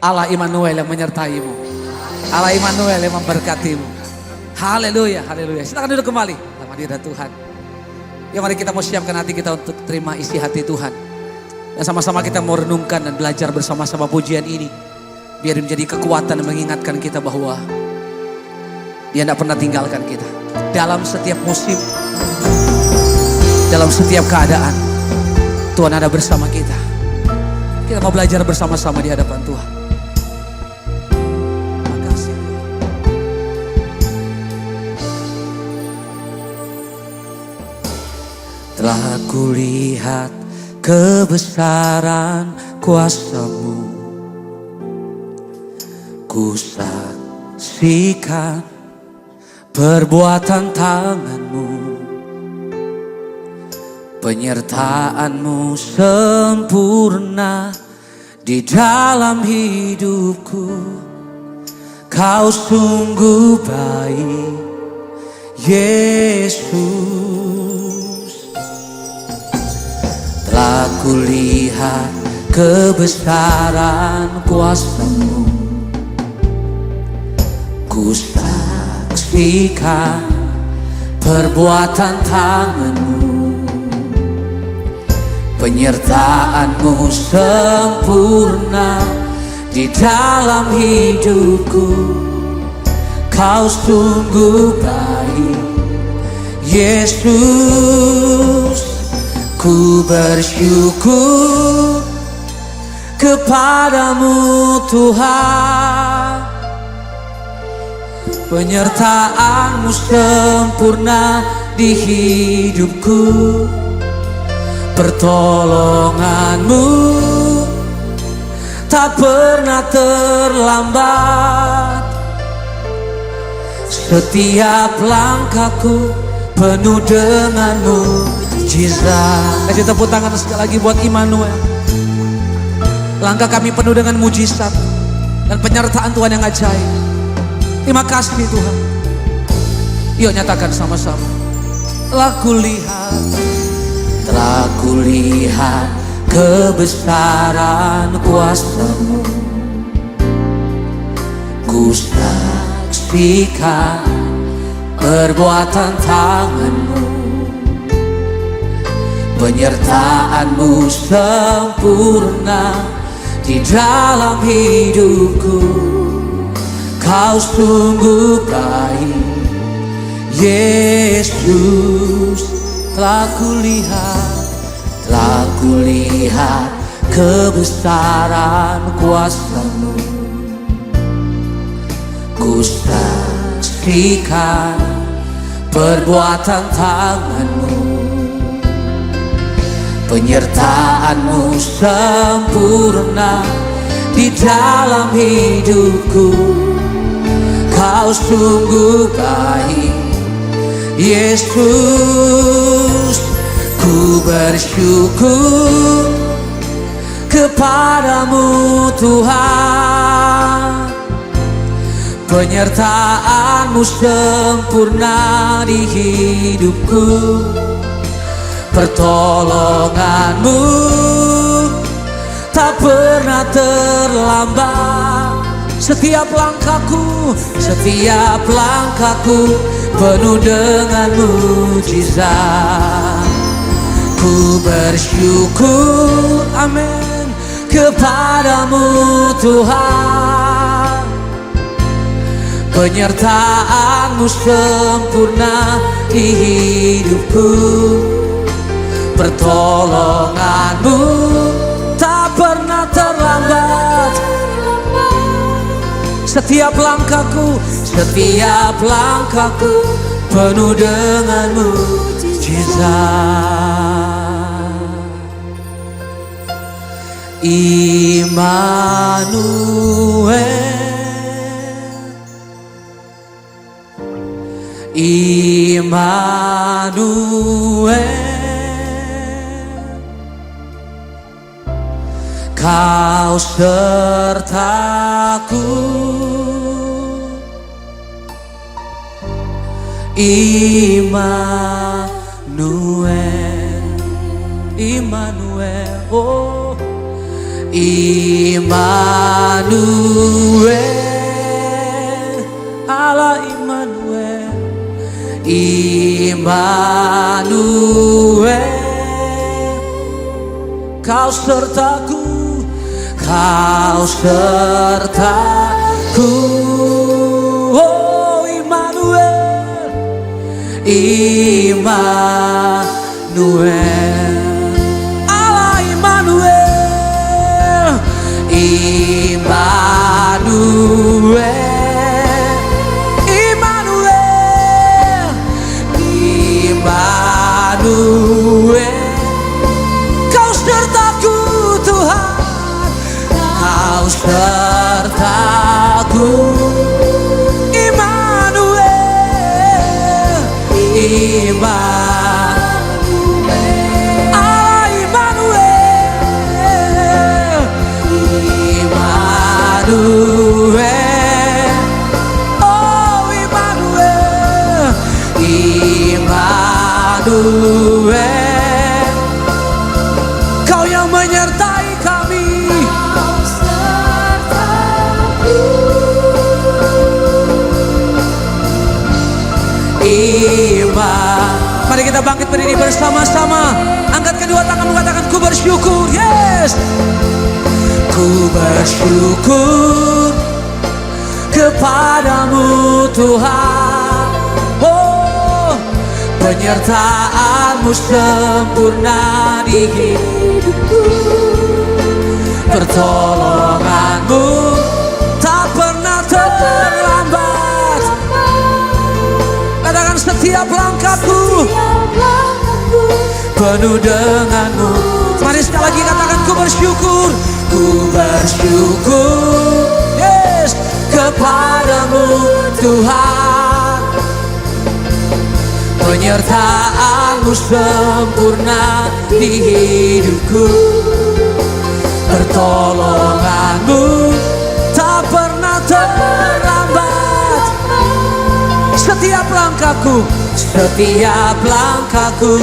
Allah Immanuel yang menyertaimu. Allah Immanuel yang memberkatimu. Haleluya, haleluya. Silakan duduk kembali dalam hadirat Tuhan. Ya mari kita mau siapkan hati kita untuk terima isi hati Tuhan. Dan sama-sama kita mau renungkan dan belajar bersama-sama pujian ini. Biar menjadi kekuatan dan mengingatkan kita bahwa Dia tidak pernah tinggalkan kita. Dalam setiap musim, dalam setiap keadaan, Tuhan ada bersama kita. Kita mau belajar bersama-sama di hadapan Tuhan. Makasih Tuhan. Telah kulihat kebesaran kuasa-Mu, ku saksikan perbuatan tangan-Mu, penyertaan-Mu sempurna di dalam hidupku. Kau sungguh baik, Yesus. Telah kulihat kebesaran kuasa-Mu, ku saksikan perbuatan tangan-Mu, penyertaan-Mu sempurna di dalam hidupku. Kau sungguh baik, Yesus. Ku bersyukur kepadamu Tuhan, penyertaan-Mu sempurna di hidupku. Pertolongan-Mu tak pernah terlambat. Setiap langkahku penuh dengan mujizat. Kasih tepuk tangan sekali lagi buat Immanuel. Langkah kami penuh dengan mujizat dan penyertaan Tuhan yang ajaib. Terima kasih Tuhan. Yuk nyatakan sama-sama. Telah kulihat kebesaran kuasa-Mu, ku saksikan perbuatan tangan-Mu, penyertaan-Mu sempurna di dalam hidupku. Kau sungguh baik, Yesus. Telah kulihat kebesaran kuasa-Mu, ku saksikan perbuatan tangan-Mu, penyertaan-Mu sempurna di dalam hidupku. Kau sungguh baik, Yesus. Ku bersyukur kepadamu Tuhan, penyertaan-Mu sempurna di hidupku. Pertolongan-Mu tak pernah terlambat. Setiap langkahku penuh dengan mujizat. Ku bersyukur, amin, kepadamu Tuhan, penyertaan-Mu sempurna di hidupku. Pertolongan-Mu tak pernah terlambat. Setiap langkahku penuh dengan mujizat. Immanuel, Kau sertaku. Immanuel, Immanuel, oh Immanuel, Allah Immanuel, Immanuel, Kau sertaku, Kau sertaku, oh Immanuel, Immanuel, Allah Immanuel, Immanuel, Immanuel, Immanuel, Kau sertaku Tuhan, Kau sertaku, Immanuel, Immanuel, Allah Immanuel, Immanuel, oh Immanuel, Immanuel, Kau yang menyertai kami. Mari kita bangkit berdiri bersama-sama. Angkat kedua tangan, mengatakan ku bersyukur. Yes, ku bersyukur kepadamu Tuhan. Oh, penyertaan-Mu sempurna di hidupku, pertolongan-Mu tak pernah terlambat. Katakan setiap langkahku penuh dengan-Mu. Mari sekali lagi katakan ku bersyukur. Ku bersyukur, yes, kepadamu Tuhan. Penyertaan-Mu sempurna di hidupku, pertolongan-Mu tak pernah terlambat. Setiap langkahku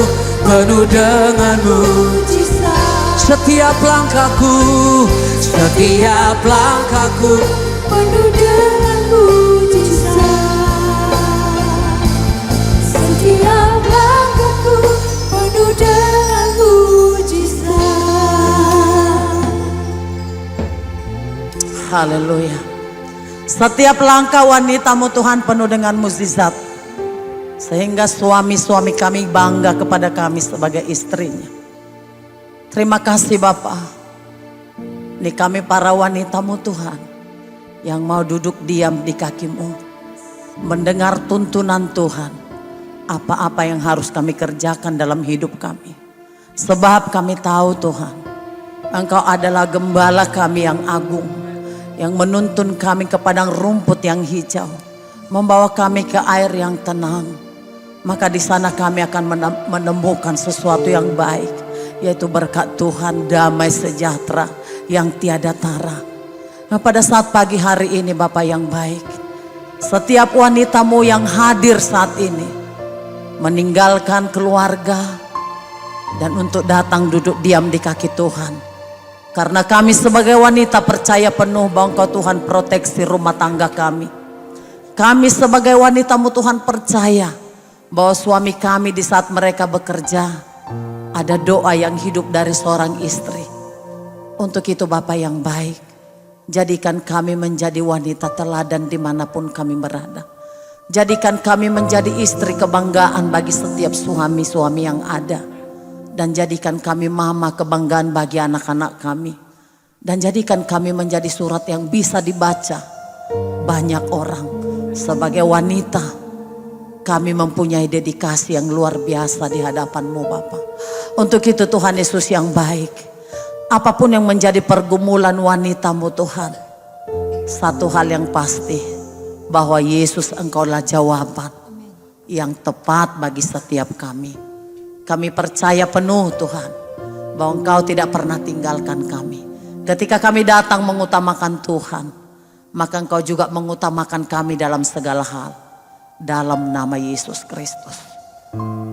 penuh dengan-Mu. Setiap langkahku penuh dengan mujizat. Setiap langkahku penuh dengan mujizat. Haleluya. Setiap langkah wanita-Mu Tuhan penuh dengan mukjizat, sehingga suami-suami kami bangga kepada kami sebagai istrinya. Terima kasih Bapa. Ini kami para wanita-Mu Tuhan, yang mau duduk diam di kaki-Mu, mendengar tuntunan Tuhan, apa-apa yang harus kami kerjakan dalam hidup kami. Sebab kami tahu Tuhan, Engkau adalah gembala kami yang agung, yang menuntun kami ke padang rumput yang hijau, membawa kami ke air yang tenang. Maka di sana kami akan menemukan sesuatu yang baik, yaitu berkat Tuhan, damai sejahtera yang tiada tara. Nah, pada saat pagi hari ini Bapa yang baik, setiap wanita-Mu yang hadir saat ini meninggalkan keluarga dan untuk datang duduk diam di kaki Tuhan. Karena kami sebagai wanita percaya penuh bahwa Engkau Tuhan proteksi rumah tangga kami. Kami sebagai wanita-Mu Tuhan percaya bahwa suami kami di saat mereka bekerja, ada doa yang hidup dari seorang istri. Untuk itu Bapa yang baik, jadikan kami menjadi wanita teladan dimanapun kami berada. Jadikan kami menjadi istri kebanggaan bagi setiap suami-suami yang ada. Dan jadikan kami mama kebanggaan bagi anak-anak kami. Dan jadikan kami menjadi surat yang bisa dibaca banyak orang. Sebagai wanita, kami mempunyai dedikasi yang luar biasa di hadapan-Mu Bapa. Untuk itu Tuhan Yesus yang baik, apapun yang menjadi pergumulan wanita-Mu Tuhan, satu hal yang pasti, bahwa Yesus Engkaulah jawaban yang tepat bagi setiap kami. Kami percaya penuh Tuhan, bahwa Engkau tidak pernah tinggalkan kami. Ketika kami datang mengutamakan Tuhan, maka Engkau juga mengutamakan kami dalam segala hal. Dalam nama Yesus Kristus.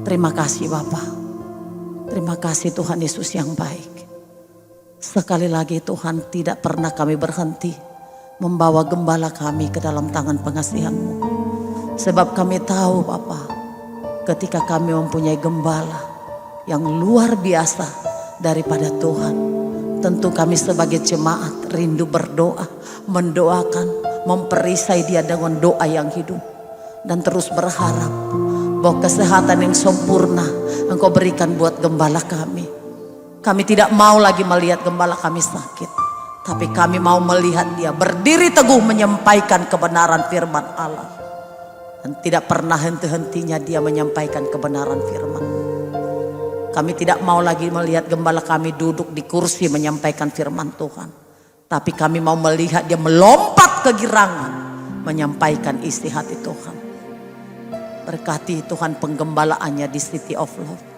Terima kasih Bapa. Terima kasih Tuhan Yesus yang baik. Sekali lagi Tuhan, tidak pernah kami berhenti membawa gembala kami ke dalam tangan pengasihan-Mu. Sebab kami tahu Bapa, ketika kami mempunyai gembala yang luar biasa daripada Tuhan, tentu kami sebagai jemaat rindu berdoa, mendoakan, memperisai dia dengan doa yang hidup. Dan terus berharap bahwa kesehatan yang sempurna Engkau berikan buat gembala kami. Kami tidak mau lagi melihat gembala kami sakit, tapi kami mau melihat dia berdiri teguh menyampaikan kebenaran firman Allah. Dan tidak pernah henti-hentinya dia menyampaikan kebenaran firman. Kami tidak mau lagi melihat gembala kami duduk di kursi menyampaikan firman Tuhan, tapi kami mau melihat dia melompat ke girangan menyampaikan isi hati Tuhan. Berkati Tuhan penggembalaannya di City of Love.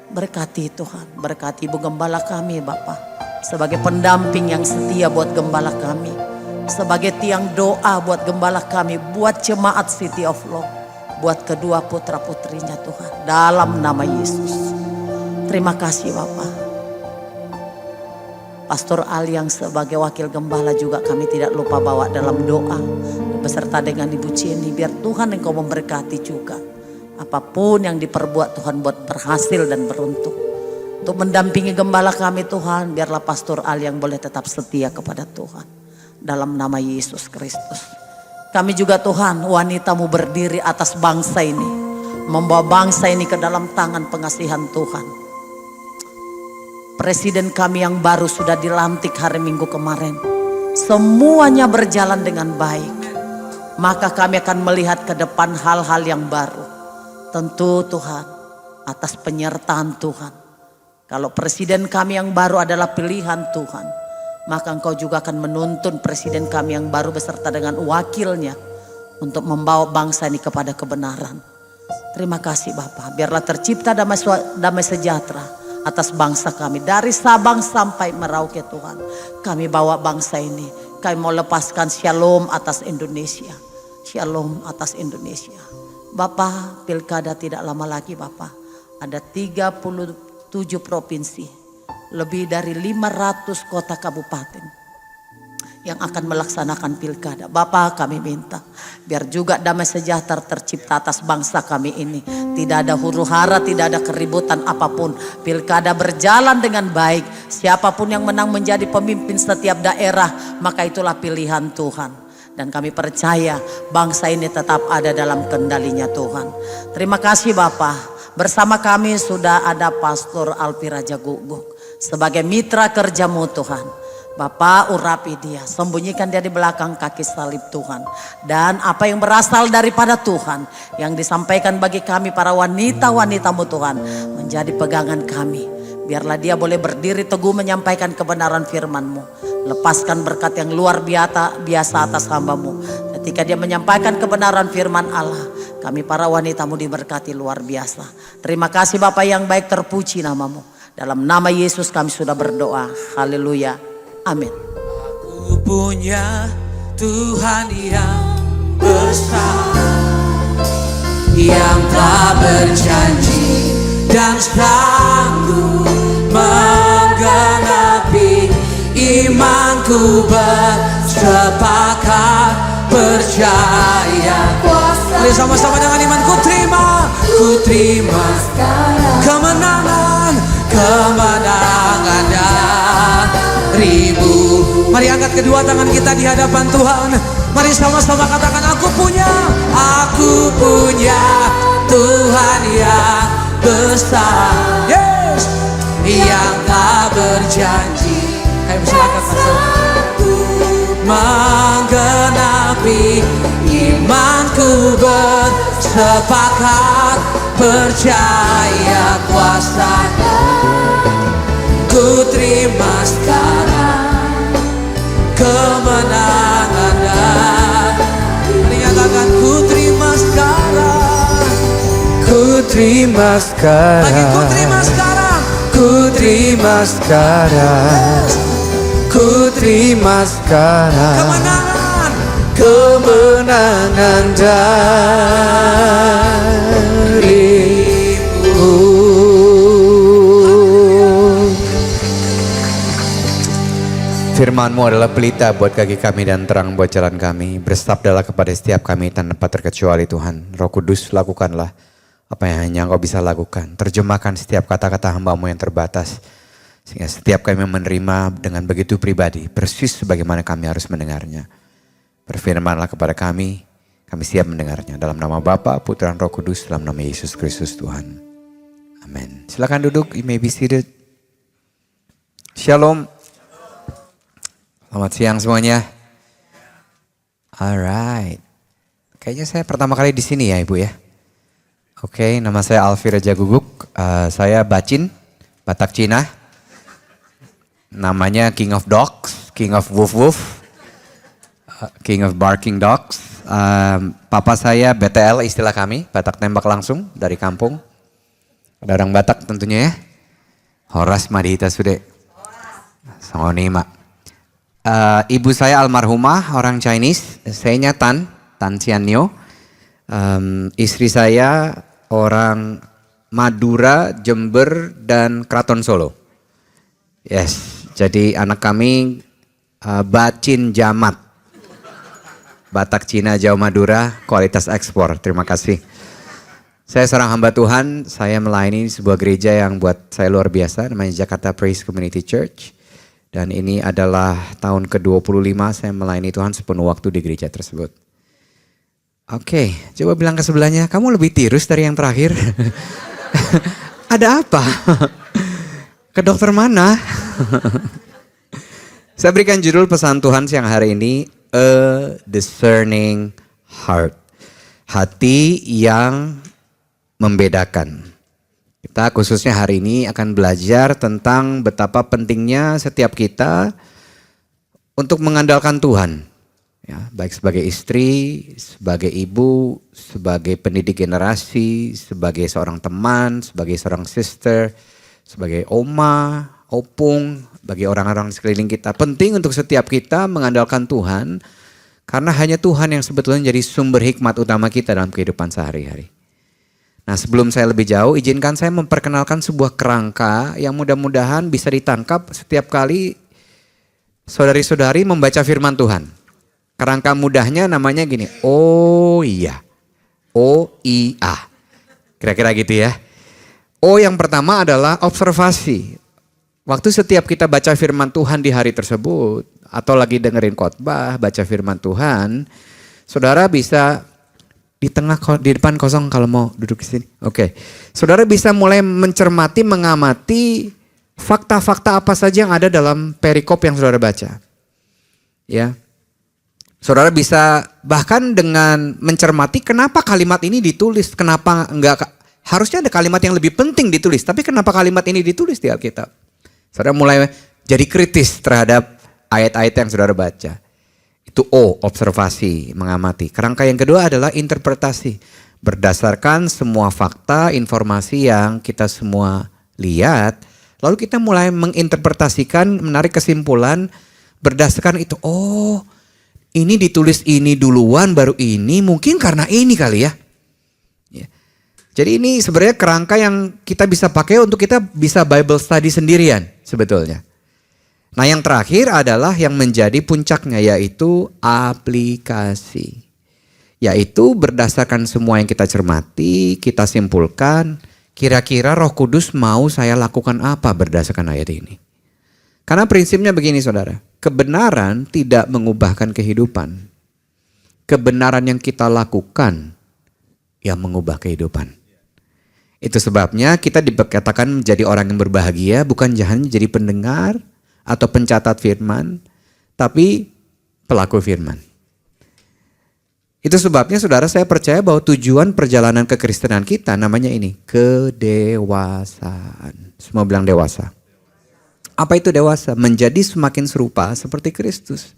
Berkati Tuhan, berkati Ibu Gembala kami Bapa, sebagai pendamping yang setia buat gembala kami, sebagai tiang doa buat gembala kami, buat jemaat City of Love, buat kedua putra-putrinya Tuhan, dalam nama Yesus. Terima kasih Bapa. Pastor Ali yang sebagai wakil gembala juga kami tidak lupa bawa dalam doa, beserta dengan Ibu Cini, biar Tuhan Engkau memberkati juga. Apapun yang diperbuat Tuhan buat berhasil dan beruntung. Untuk mendampingi gembala kami Tuhan, biarlah Pastor Ali yang boleh tetap setia kepada Tuhan. Dalam nama Yesus Kristus. Kami juga Tuhan, wanita-Mu berdiri atas bangsa ini, membawa bangsa ini ke dalam tangan pengasihan Tuhan. Presiden kami yang baru sudah dilantik hari Minggu kemarin. Semuanya berjalan dengan baik. Maka kami akan melihat ke depan hal-hal yang baru. Tentu Tuhan, atas penyertaan Tuhan. Kalau presiden kami yang baru adalah pilihan Tuhan, maka Engkau juga akan menuntun presiden kami yang baru beserta dengan wakilnya untuk membawa bangsa ini kepada kebenaran. Terima kasih Bapa. Biarlah tercipta damai sejahtera atas bangsa kami. Dari Sabang sampai Merauke Tuhan, kami bawa bangsa ini. Kami mau lepaskan shalom atas Indonesia. Shalom atas Indonesia. Bapa, pilkada tidak lama lagi Bapa. Ada 37 provinsi, lebih dari 500 kota kabupaten yang akan melaksanakan pilkada. Bapa, kami minta biar juga damai sejahtera tercipta atas bangsa kami ini. Tidak ada huru-hara, tidak ada keributan apapun. Pilkada berjalan dengan baik. Siapapun yang menang menjadi pemimpin setiap daerah, maka itulah pilihan Tuhan. Dan kami percaya bangsa ini tetap ada dalam kendalinya Tuhan. Terima kasih Bapa. Bersama kami sudah ada Pastor Alpi Raja Guguk sebagai mitra kerja-Mu Tuhan. Bapa, urapi dia, sembunyikan dia di belakang kaki salib Tuhan. Dan apa yang berasal daripada Tuhan, yang disampaikan bagi kami para wanita-wanita-Mu Tuhan, menjadi pegangan kami. Biarlah dia boleh berdiri teguh menyampaikan kebenaran firman-Mu. Lepaskan berkat yang luar biasa atas hamba-Mu. Ketika dia menyampaikan kebenaran firman Allah, kami para wanita-Mu diberkati luar biasa. Terima kasih Bapa yang baik, terpuji nama-Mu. Dalam nama Yesus kami sudah berdoa. Haleluya. Amin. Aku punya Tuhan yang besar, yang telah berjanji dan sanggup menggenapi imanku, bersepakat percaya. Mari sama-sama dengan iman, ku terima kemenangan darimu. Mari angkat kedua tangan kita di hadapan Tuhan. Mari sama-sama katakan, aku punya Tuhan yang besar, yes, yang tak berjanji. Ayo silakan Pastor. Menggenapi imanku, bersepakat percaya kuasa. Ku terima sekarang kemenangan dan menyatakan ku terima sekarang. Ku terima sekarang. Lagi ku terima sekarang. Ku terima sekarang. Ku terima sekarang. Kemenangan darimu. Firman-Mu adalah pelita buat kaki kami dan terang buat jalan kami. Bersabdalah kepada setiap kami tanpa terkecuali Tuhan. Roh Kudus, lakukanlah apa yang hanya Engkau bisa lakukan. Terjemahkan setiap kata-kata hamba-Mu yang terbatas. Sehingga setiap kami menerima dengan begitu pribadi. Persis sebagaimana kami harus mendengarnya. Berfirmanlah kepada kami siap mendengarnya. Dalam nama Bapa, Putra, dan Roh Kudus, dalam nama Yesus Kristus Tuhan. Amin. Silakan duduk, you may be seated. Shalom. Selamat siang semuanya. Alright. Kayaknya saya pertama kali di sini ya Ibu ya. Oke, nama saya Alfi Raja Guguk. Saya Bacin, Batak Cina. Namanya King of Dogs, King of Woof Woof, King of Barking Dogs. Papa saya BTL istilah kami, Batak tembak langsung dari kampung. Ada orang Batak tentunya ya. Horas Madhita Sude. Songonima. Ibu saya almarhumah orang Chinese, saya Tan Sianyo. Istri saya orang Madura, Jember, dan Kraton Solo. Yes, jadi anak kami Bacin Jamat. Batak Cina, Jawa Madura, kualitas ekspor. Terima kasih. Saya seorang hamba Tuhan, saya melayani sebuah gereja yang buat saya luar biasa, namanya Jakarta Praise Community Church. Dan ini adalah tahun ke-25 saya melayani Tuhan sepenuh waktu di gereja tersebut. Oke, coba bilang ke sebelahnya, kamu lebih tirus dari yang terakhir. Ada apa? Ke dokter mana? Saya berikan judul pesan Tuhan siang hari ini, A Discerning Heart. Hati yang membedakan. Kita khususnya hari ini akan belajar tentang betapa pentingnya setiap kita untuk mengandalkan Tuhan. Ya, baik sebagai istri, sebagai ibu, sebagai pendidik generasi, sebagai seorang teman, sebagai seorang sister, sebagai oma, opung, bagi orang-orang di sekeliling kita. Penting untuk setiap kita mengandalkan Tuhan karena hanya Tuhan yang sebetulnya jadi sumber hikmat utama kita dalam kehidupan sehari-hari. Nah, sebelum saya lebih jauh, izinkan saya memperkenalkan sebuah kerangka yang mudah-mudahan bisa ditangkap setiap kali saudari-saudari membaca firman Tuhan. Kerangka mudahnya namanya gini, oh iya, O-I-A. Kira-kira gitu ya. O yang pertama adalah observasi. Waktu setiap kita baca firman Tuhan di hari tersebut, atau lagi dengerin khotbah, baca firman Tuhan, saudara bisa di depan kosong kalau mau duduk di sini. Oke. Saudara bisa mulai mencermati, mengamati fakta-fakta apa saja yang ada dalam perikop yang saudara baca. Ya. Saudara bisa bahkan dengan mencermati kenapa kalimat ini ditulis, kenapa enggak, harusnya ada kalimat yang lebih penting ditulis, tapi kenapa kalimat ini ditulis di Alkitab. Saudara mulai jadi kritis terhadap ayat-ayat yang saudara baca. Itu O, observasi, mengamati. Kerangka yang kedua adalah interpretasi. Berdasarkan semua fakta, informasi yang kita semua lihat, lalu kita mulai menginterpretasikan, menarik kesimpulan berdasarkan itu. Oh, ini ditulis ini duluan, baru ini, mungkin karena ini kali ya. Jadi ini sebenarnya kerangka yang kita bisa pakai untuk kita bisa Bible study sendirian sebetulnya. Nah, yang terakhir adalah yang menjadi puncaknya, yaitu aplikasi. Yaitu berdasarkan semua yang kita cermati, kita simpulkan, kira-kira Roh Kudus mau saya lakukan apa berdasarkan ayat ini. Karena prinsipnya begini saudara, kebenaran tidak mengubahkan kehidupan. Kebenaran yang kita lakukan yang mengubah kehidupan. Itu sebabnya kita dikatakan menjadi orang yang berbahagia, bukan hanya jadi pendengar, atau pencatat firman, tapi pelaku firman. Itu sebabnya saudara, saya percaya bahwa tujuan perjalanan kekristenan kita namanya ini, kedewasaan. Semua bilang dewasa. Apa itu dewasa? Menjadi semakin serupa seperti Kristus.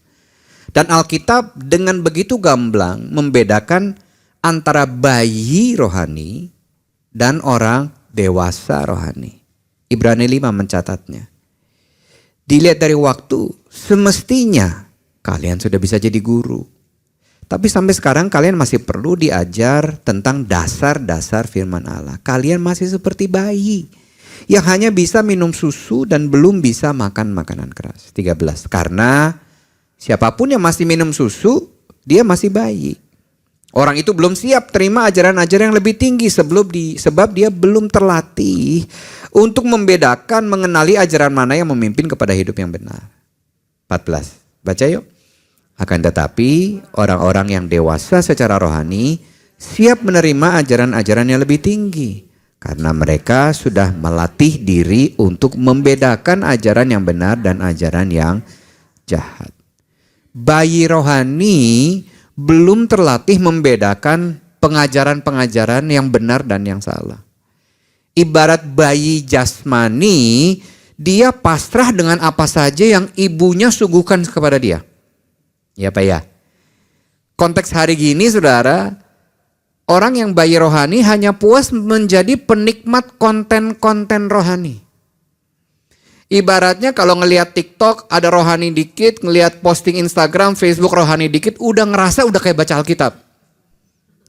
Dan Alkitab dengan begitu gamblang membedakan antara bayi rohani dan orang dewasa rohani. Ibrani 5 mencatatnya. Dilihat dari waktu, semestinya kalian sudah bisa jadi guru. Tapi sampai sekarang kalian masih perlu diajar tentang dasar-dasar firman Allah. Kalian masih seperti bayi yang hanya bisa minum susu dan belum bisa makan makanan keras. 13. Karena siapapun yang masih minum susu, dia masih bayi. Orang itu belum siap terima ajaran-ajaran yang lebih tinggi sebab dia belum terlatih untuk membedakan, mengenali ajaran mana yang memimpin kepada hidup yang benar. 14. Baca yuk. Akan tetapi orang-orang yang dewasa secara rohani siap menerima ajaran-ajaran yang lebih tinggi. Karena mereka sudah melatih diri untuk membedakan ajaran yang benar dan ajaran yang jahat. Bayi rohani belum terlatih membedakan pengajaran-pengajaran yang benar dan yang salah. Ibarat bayi jasmani, dia pasrah dengan apa saja yang ibunya suguhkan kepada dia. Ya Pak ya. Konteks hari gini saudara, orang yang bayi rohani hanya puas menjadi penikmat konten-konten rohani. Ibaratnya kalau ngelihat TikTok ada rohani dikit, ngelihat posting Instagram, Facebook rohani dikit, udah ngerasa udah kayak baca Alkitab.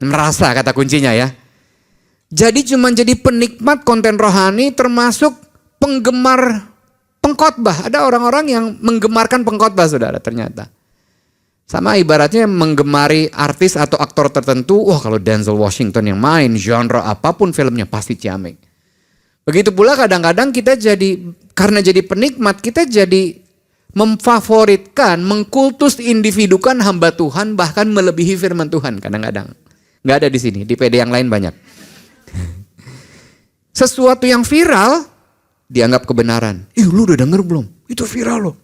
Merasa kata kuncinya ya. Jadi cuma jadi penikmat konten rohani termasuk penggemar pengkhotbah. Ada orang-orang yang menggemarkan pengkhotbah saudara ternyata. Sama ibaratnya menggemari artis atau aktor tertentu, wah kalau Denzel Washington yang main, genre apapun filmnya pasti ciamik. Begitu pula kadang-kadang kita karena jadi penikmat, kita jadi memfavoritkan, mengkultus individukan hamba Tuhan, bahkan melebihi firman Tuhan kadang-kadang. Nggak ada di sini, di PD yang lain banyak. Sesuatu yang viral, dianggap kebenaran. Lu udah denger belum? Itu viral loh.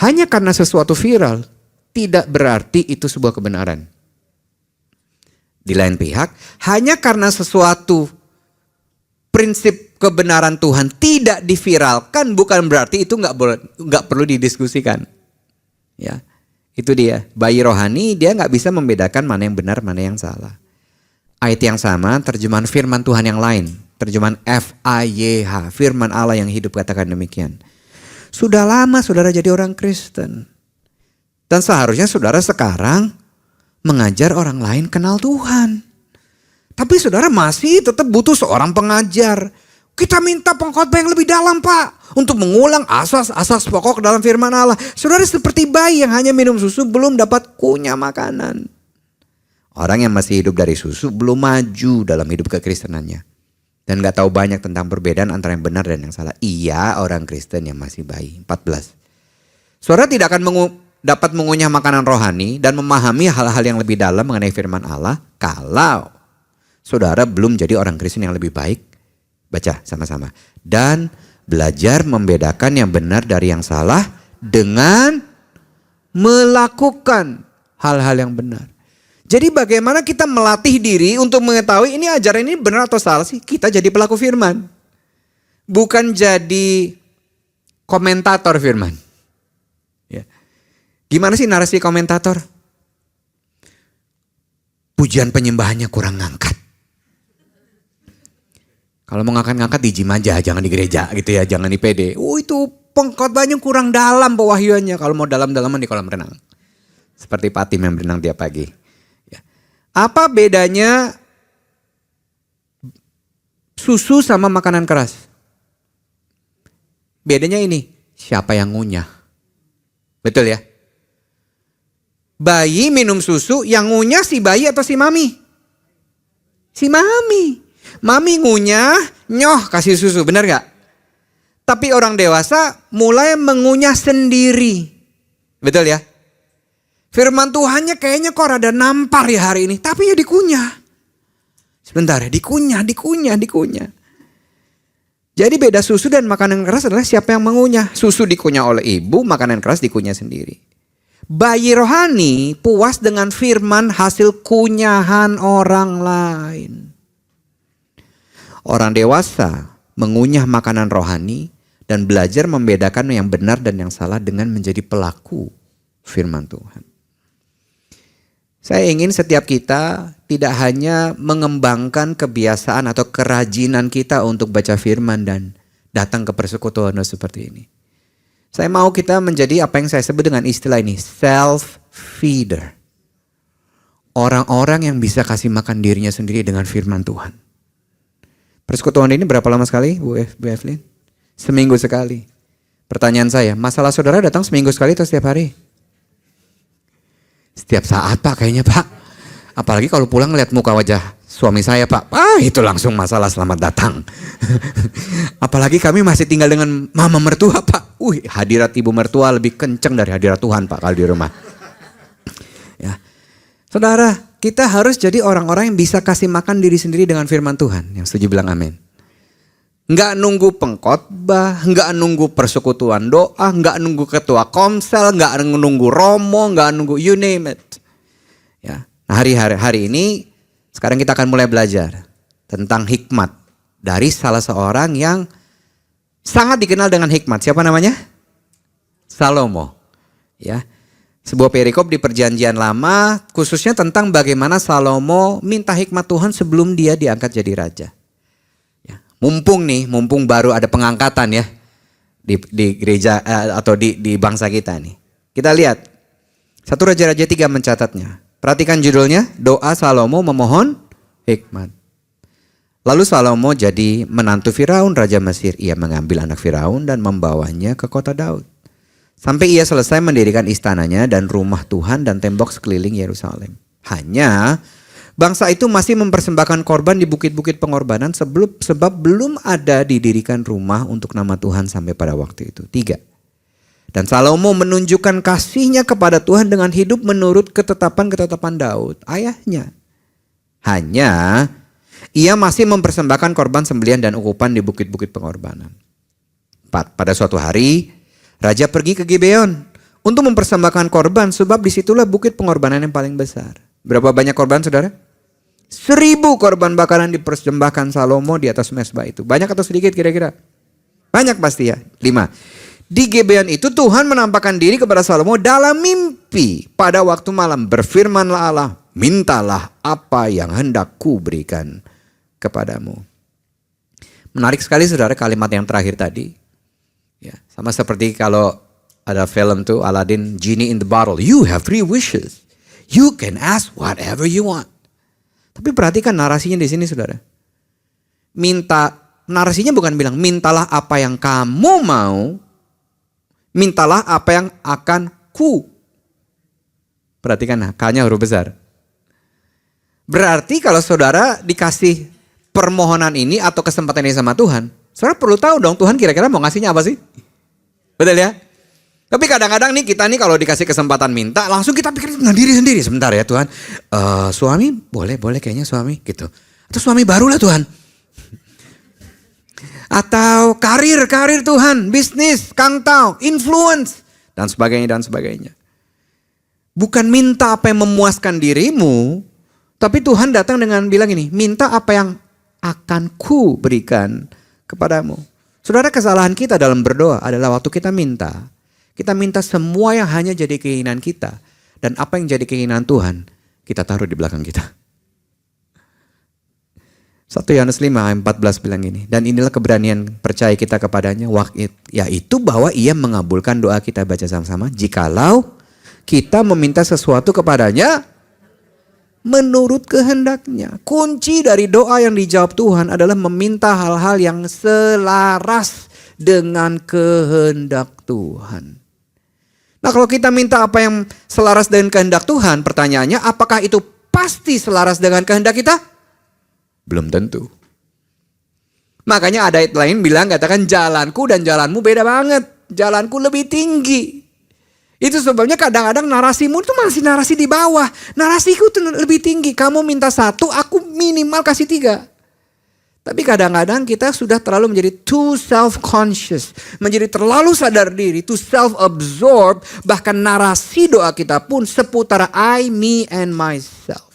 Hanya karena sesuatu viral, tidak berarti itu sebuah kebenaran. Di lain pihak, hanya karena sesuatu prinsip kebenaran Tuhan tidak diviralkan bukan berarti itu nggak perlu didiskusikan. Ya, itu dia. Bayi rohani dia nggak bisa membedakan mana yang benar mana yang salah. Ayat yang sama terjemahan firman Tuhan yang lain, terjemahan FAYH, firman Allah yang hidup katakan demikian. Sudah lama saudara jadi orang Kristen dan seharusnya saudara sekarang mengajar orang lain kenal Tuhan. Tapi saudara masih tetap butuh seorang pengajar. Kita minta pengkhotbah yang lebih dalam Pak. Untuk mengulang asas-asas pokok dalam firman Allah. Saudara seperti bayi yang hanya minum susu belum dapat kunyah makanan. Orang yang masih hidup dari susu belum maju dalam hidup kekristenannya. Dan gak tahu banyak tentang perbedaan antara yang benar dan yang salah. Iya orang Kristen yang masih bayi. 14. Saudara tidak akan dapat mengunyah makanan rohani dan memahami hal-hal yang lebih dalam mengenai firman Allah. Kalau saudara belum jadi orang Kristen yang lebih baik, baca sama-sama. Dan belajar membedakan yang benar dari yang salah dengan melakukan hal-hal yang benar. Jadi bagaimana kita melatih diri untuk mengetahui ini ajaran ini benar atau salah sih? Kita jadi pelaku firman. Bukan jadi komentator firman. Ya. Gimana sih narasi komentator? Pujian penyembahannya kurang ngangkat. Kalau mau ngangkat-ngangkat di gym aja, jangan di gereja gitu ya, jangan di PD. Itu pengkhotbahnya kurang dalam pewahyuannya. Kalau mau dalam-dalaman di kolam renang. Seperti Pak Tim yang berenang tiap pagi. Ya. Apa bedanya susu sama makanan keras? Bedanya ini, siapa yang ngunyah? Betul ya? Bayi minum susu, yang ngunyah si bayi atau si mami? Si mami. Mami ngunyah, nyoh kasih susu, benar gak? Tapi orang dewasa mulai mengunyah sendiri. Betul ya? Firman Tuhannya kayaknya kok rada nampar ya hari ini. Tapi ya dikunyah. Sebentar ya, dikunyah. Jadi beda susu dan makanan keras adalah siapa yang mengunyah. Susu dikunyah oleh ibu, makanan keras dikunyah sendiri. Bayi rohani puas dengan firman hasil kunyahan orang lain. Orang dewasa mengunyah makanan rohani dan belajar membedakan yang benar dan yang salah dengan menjadi pelaku firman Tuhan. Saya ingin setiap kita tidak hanya mengembangkan kebiasaan atau kerajinan kita untuk baca firman dan datang ke persekutuan seperti ini. Saya mau kita menjadi apa yang saya sebut dengan istilah ini, self-feeder. Orang-orang yang bisa kasih makan dirinya sendiri dengan firman Tuhan. Persekutuan ini berapa lama sekali Bu Evelyn? Seminggu sekali. Pertanyaan saya, masalah saudara datang seminggu sekali atau setiap hari? Setiap saat Pak kayaknya Pak. Apalagi kalau pulang lihat muka wajah suami saya Pak. Itu langsung masalah selamat datang. Apalagi kami masih tinggal dengan mama mertua Pak. Hadirat ibu mertua lebih kenceng dari hadirat Tuhan Pak kalau di rumah. Ya. Saudara, kita harus jadi orang-orang yang bisa kasih makan diri sendiri dengan firman Tuhan. Yang setuju bilang amin. Enggak nunggu pengkhotbah, enggak nunggu persekutuan doa, enggak nunggu ketua komsel, enggak nunggu romo, enggak nunggu you name it. Ya. Nah, hari ini sekarang kita akan mulai belajar tentang hikmat dari salah seorang yang sangat dikenal dengan hikmat. Siapa namanya? Salomo. Ya. Sebuah perikop di Perjanjian Lama khususnya tentang bagaimana Salomo minta hikmat Tuhan sebelum dia diangkat jadi raja. Ya. Mumpung baru ada pengangkatan ya di gereja atau di bangsa kita nih. Kita lihat 1 Raja-Raja 3 mencatatnya. Perhatikan judulnya, doa Salomo memohon hikmat. Lalu Salomo jadi menantu Firaun, Raja Mesir. Ia mengambil anak Firaun dan membawanya ke kota Daud. Sampai ia selesai mendirikan istananya dan rumah Tuhan dan tembok sekeliling Yerusalem. Hanya bangsa itu masih mempersembahkan korban di bukit-bukit pengorbanan sebab belum ada didirikan rumah untuk nama Tuhan sampai pada waktu itu. 3. Dan Salomo menunjukkan kasihnya kepada Tuhan dengan hidup menurut ketetapan-ketetapan Daud, ayahnya. Hanya ia masih mempersembahkan korban sembelihan dan ukupan di bukit-bukit pengorbanan. 4. Pada suatu hari, raja pergi ke Gibeon untuk mempersembahkan korban sebab disitulah bukit pengorbanan yang paling besar. Berapa banyak korban saudara? 1000 korban bakaran dipersembahkan Salomo di atas mezbah itu. Banyak atau sedikit kira-kira? Banyak pasti ya. 5. Di Gibeon itu Tuhan menampakkan diri kepada Salomo dalam mimpi. Pada waktu malam berfirmanlah Allah, mintalah apa yang hendak ku berikan kepadamu. Menarik sekali saudara kalimat yang terakhir tadi. Ya, sama seperti kalau ada film tuh Aladdin, Genie in the Bottle. You have 3 wishes. You can ask whatever you want. Tapi perhatikan narasinya di sini saudara. Narasinya bukan bilang mintalah apa yang kamu mau. Mintalah apa yang akan ku. Perhatikan K-nya huruf besar. Berarti kalau saudara dikasih permohonan ini atau kesempatan ini sama Tuhan, saudara perlu tahu dong Tuhan kira-kira mau ngasihnya apa sih? Betul ya? Tapi kadang-kadang nih kita nih kalau dikasih kesempatan minta langsung kita pikir dengan diri sendiri. Sebentar ya Tuhan, suami boleh kayaknya suami gitu. Atau suami baru lah Tuhan. Atau karir Tuhan, bisnis, kangtau, influence, dan sebagainya. Bukan minta apa yang memuaskan dirimu, tapi Tuhan datang dengan bilang ini, minta apa yang akan ku berikan kepadamu. Saudara, kesalahan kita dalam berdoa adalah waktu kita minta semua yang hanya jadi keinginan kita, dan apa yang jadi keinginan Tuhan, kita taruh di belakang kita. 1 Yohanes 5 ayat 14 bilang ini. Dan inilah keberanian percaya kita kepadanya. Yaitu bahwa ia mengabulkan doa kita, baca sama-sama. Jikalau kita meminta sesuatu kepadanya menurut kehendaknya. Kunci dari doa yang dijawab Tuhan adalah meminta hal-hal yang selaras dengan kehendak Tuhan. Nah kalau kita minta apa yang selaras dengan kehendak Tuhan, pertanyaannya apakah itu pasti selaras dengan kehendak kita? Belum tentu. Makanya ada ayat lain bilang, katakan jalanku dan jalanmu beda banget. Jalanku lebih tinggi. Itu sebabnya kadang-kadang narasimu itu masih narasi di bawah. Narasiku itu lebih tinggi. Kamu minta 1, aku minimal kasih 3. Tapi kadang-kadang kita sudah terlalu menjadi too self-conscious. Menjadi terlalu sadar diri, too self-absorbed. Bahkan narasi doa kita pun seputar I, me, and myself.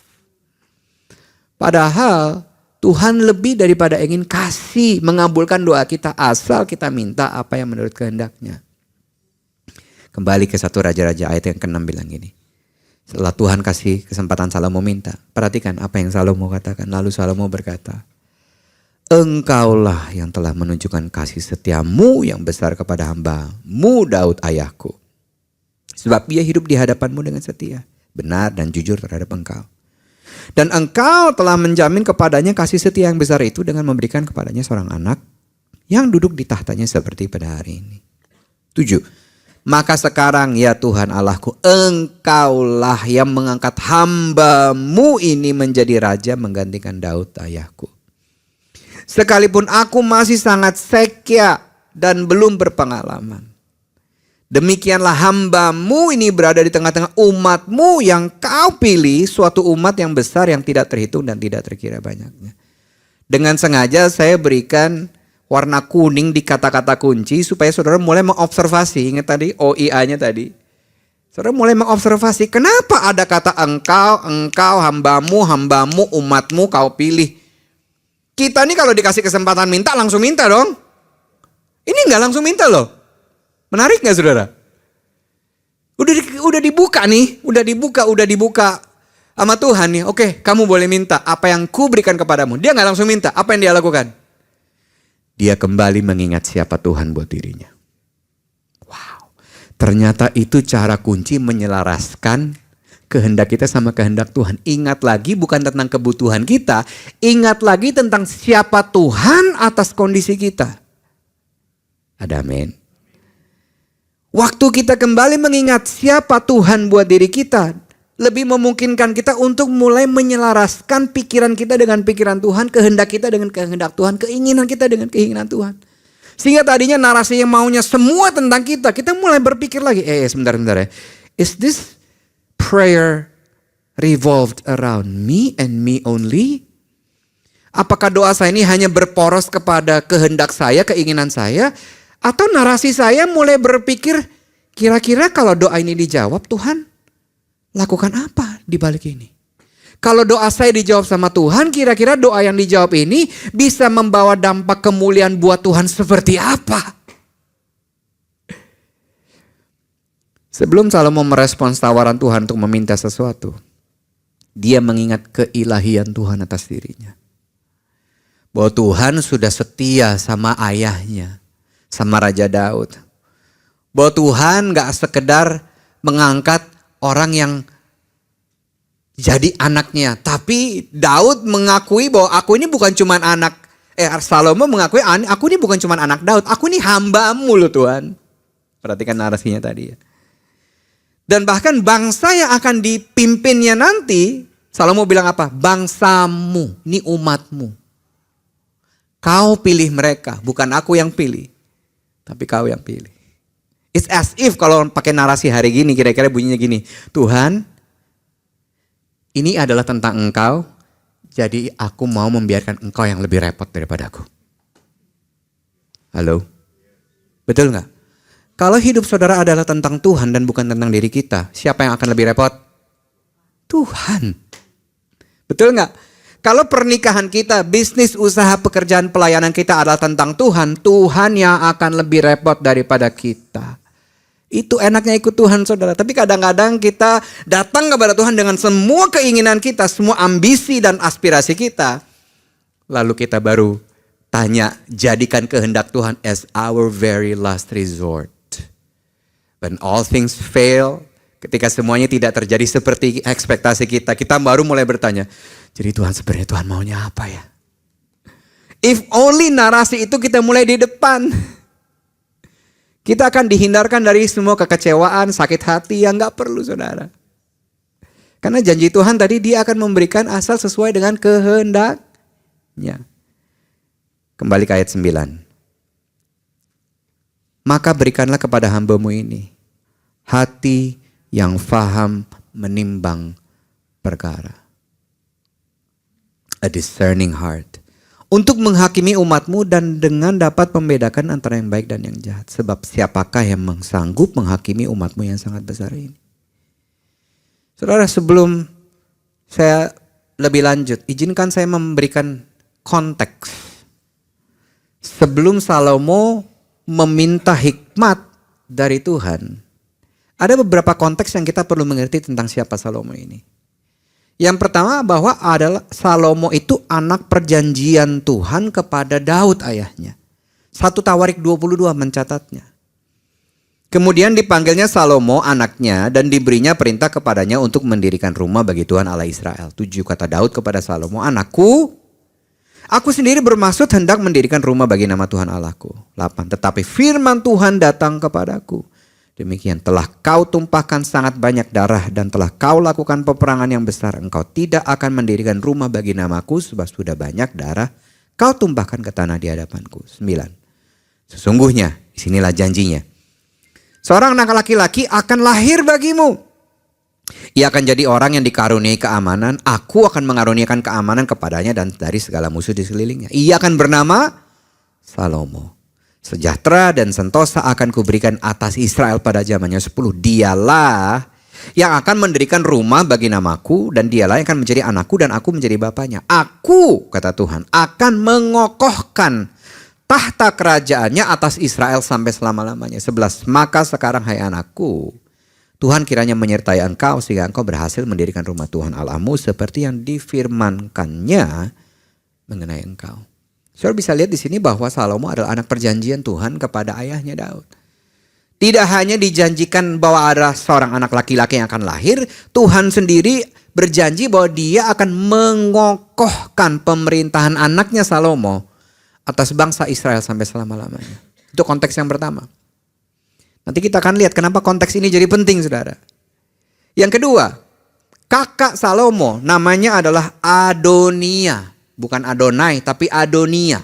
Padahal Tuhan lebih daripada ingin kasih, mengabulkan doa kita asal kita minta apa yang menurut kehendaknya. Kembali ke 1 Raja-Raja ayat yang ke-6 bilang gini. Setelah Tuhan kasih kesempatan Salomo minta, perhatikan apa yang Salomo katakan. Lalu Salomo berkata, Engkaulah yang telah menunjukkan kasih setiamu yang besar kepada hamba-Mu Daud ayahku. Sebab ia hidup di hadapan-Mu dengan setia, benar dan jujur terhadap Engkau. Dan engkau telah menjamin kepadanya kasih setia yang besar itu dengan memberikan kepadanya seorang anak yang duduk di tahtanya seperti pada hari ini. 7. Maka sekarang ya Tuhan Allahku, engkaulah yang mengangkat hamba-Mu ini menjadi raja menggantikan Daud ayahku. Sekalipun aku masih sangat sekya dan belum berpengalaman. Demikianlah hamba-Mu ini berada di tengah-tengah umat-Mu yang Kau pilih, suatu umat yang besar yang tidak terhitung dan tidak terkira banyaknya. Dengan sengaja saya berikan warna kuning di kata-kata kunci supaya saudara mulai mengobservasi. Ingat tadi OIA-nya tadi. Saudara mulai mengobservasi kenapa ada kata engkau, hamba-Mu, umat-Mu Kau pilih. Kita nih kalau dikasih kesempatan minta langsung minta dong. Ini nggak langsung minta loh. Menarik nggak saudara? Udah dibuka nih, udah dibuka sama Tuhan nih. Oke, kamu boleh minta apa yang ku berikan kepadamu. Dia nggak langsung minta. Apa yang dia lakukan? Dia kembali mengingat siapa Tuhan buat dirinya. Wow, ternyata itu cara kunci menyelaraskan kehendak kita sama kehendak Tuhan. Ingat lagi bukan tentang kebutuhan kita, ingat lagi tentang siapa Tuhan atas kondisi kita. Ada amin. Waktu kita kembali mengingat siapa Tuhan buat diri kita, lebih memungkinkan kita untuk mulai menyelaraskan pikiran kita dengan pikiran Tuhan, kehendak kita dengan kehendak Tuhan, keinginan kita dengan keinginan Tuhan. Sehingga tadinya narasi yang maunya semua tentang kita mulai berpikir lagi, sebentar ya. Is this prayer revolved around me and me only? Apakah doa saya ini hanya berporos kepada kehendak saya, keinginan saya? Atau narasi saya mulai berpikir, kira-kira kalau doa ini dijawab Tuhan, lakukan apa di balik ini? Kalau doa saya dijawab sama Tuhan, kira-kira doa yang dijawab ini bisa membawa dampak kemuliaan buat Tuhan seperti apa? Sebelum Salomo merespons tawaran Tuhan untuk meminta sesuatu, dia mengingat keilahian Tuhan atas dirinya. Bahwa Tuhan sudah setia sama ayahnya, sama Raja Daud. Bahwa Tuhan gak sekedar mengangkat orang yang jadi anaknya. Tapi Daud mengakui bahwa aku ini bukan cuma anak. Salomo mengakui aku ini bukan cuma anak Daud. Aku ini hamba-Mu loh Tuhan. Perhatikan narasinya tadi ya. Dan bahkan bangsa yang akan dipimpinnya nanti. Salomo bilang apa? Bangsamu, ini umatmu. Kau pilih mereka, bukan aku yang pilih. Tapi kau yang pilih. It's as if kalau pakai narasi hari gini kira-kira bunyinya gini. Tuhan, ini adalah tentang engkau. Jadi aku mau membiarkan engkau yang lebih repot daripada aku. Halo? Betul gak? Kalau hidup saudara adalah tentang Tuhan dan bukan tentang diri kita. Siapa yang akan lebih repot? Tuhan. Betul gak? Kalau pernikahan kita, bisnis, usaha, pekerjaan, pelayanan kita adalah tentang Tuhan. Tuhan yang akan lebih repot daripada kita. Itu enaknya ikut Tuhan saudara. Tapi kadang-kadang kita datang kepada Tuhan dengan semua keinginan kita, semua ambisi dan aspirasi kita. Lalu kita baru tanya, jadikan kehendak Tuhan as our very last resort. When all things fail, ketika semuanya tidak terjadi seperti ekspektasi kita, kita baru mulai bertanya, jadi Tuhan sebenarnya Tuhan maunya apa ya? If only narasi itu kita mulai di depan. Kita akan dihindarkan dari semua kekecewaan, sakit hati yang gak perlu saudara. Karena janji Tuhan tadi dia akan memberikan asal sesuai dengan kehendaknya. Kembali ke ayat 9. Maka berikanlah kepada hamba-Mu ini hati yang faham menimbang perkara. A discerning heart. Untuk menghakimi umat-Mu dan dengan dapat membedakan antara yang baik dan yang jahat. Sebab siapakah yang sanggup menghakimi umat-Mu yang sangat besar ini? Saudara, sebelum saya lebih lanjut, izinkan saya memberikan konteks. Sebelum Salomo meminta hikmat dari Tuhan, ada beberapa konteks yang kita perlu mengerti tentang siapa Salomo ini. Yang pertama bahwa adalah Salomo itu anak perjanjian Tuhan kepada Daud ayahnya. 1 Tawarik 22 mencatatnya. Kemudian dipanggilnya Salomo anaknya dan diberinya perintah kepadanya untuk mendirikan rumah bagi Tuhan Allah Israel. 7 kata Daud kepada Salomo, anakku, aku sendiri bermaksud hendak mendirikan rumah bagi nama Tuhan Allahku. 8, tetapi firman Tuhan datang kepadaku. Demikian telah kau tumpahkan sangat banyak darah dan telah kau lakukan peperangan yang besar. Engkau tidak akan mendirikan rumah bagi namaku sebab sudah banyak darah kau tumpahkan ke tanah di hadapanku. 9, sesungguhnya, disinilah janjinya. Seorang anak laki-laki akan lahir bagimu. Ia akan jadi orang yang dikaruniai keamanan. Aku akan mengaruniakan keamanan kepadanya dan dari segala musuh di sekelilingnya. Ia akan bernama Salomo. Sejahtera dan sentosa akan kuberikan atas Israel pada zamannya 10. Dialah yang akan mendirikan rumah bagi namaku dan dialah yang akan menjadi anakku dan aku menjadi bapaknya. Aku, kata Tuhan, akan mengokohkan tahta kerajaannya atas Israel sampai selama-lamanya. 11. Maka sekarang hai anakku, Tuhan kiranya menyertai engkau sehingga engkau berhasil mendirikan rumah Tuhan Allahmu seperti yang difirmankannya mengenai engkau. Saudara bisa lihat di sini bahwa Salomo adalah anak perjanjian Tuhan kepada ayahnya Daud. Tidak hanya dijanjikan bahwa ada seorang anak laki-laki yang akan lahir, Tuhan sendiri berjanji bahwa dia akan mengokohkan pemerintahan anaknya Salomo atas bangsa Israel sampai selama-lamanya. Itu konteks yang pertama. Nanti kita akan lihat kenapa konteks ini jadi penting, saudara. Yang kedua, kakak Salomo namanya adalah Adonia. Bukan Adonai, tapi Adonia.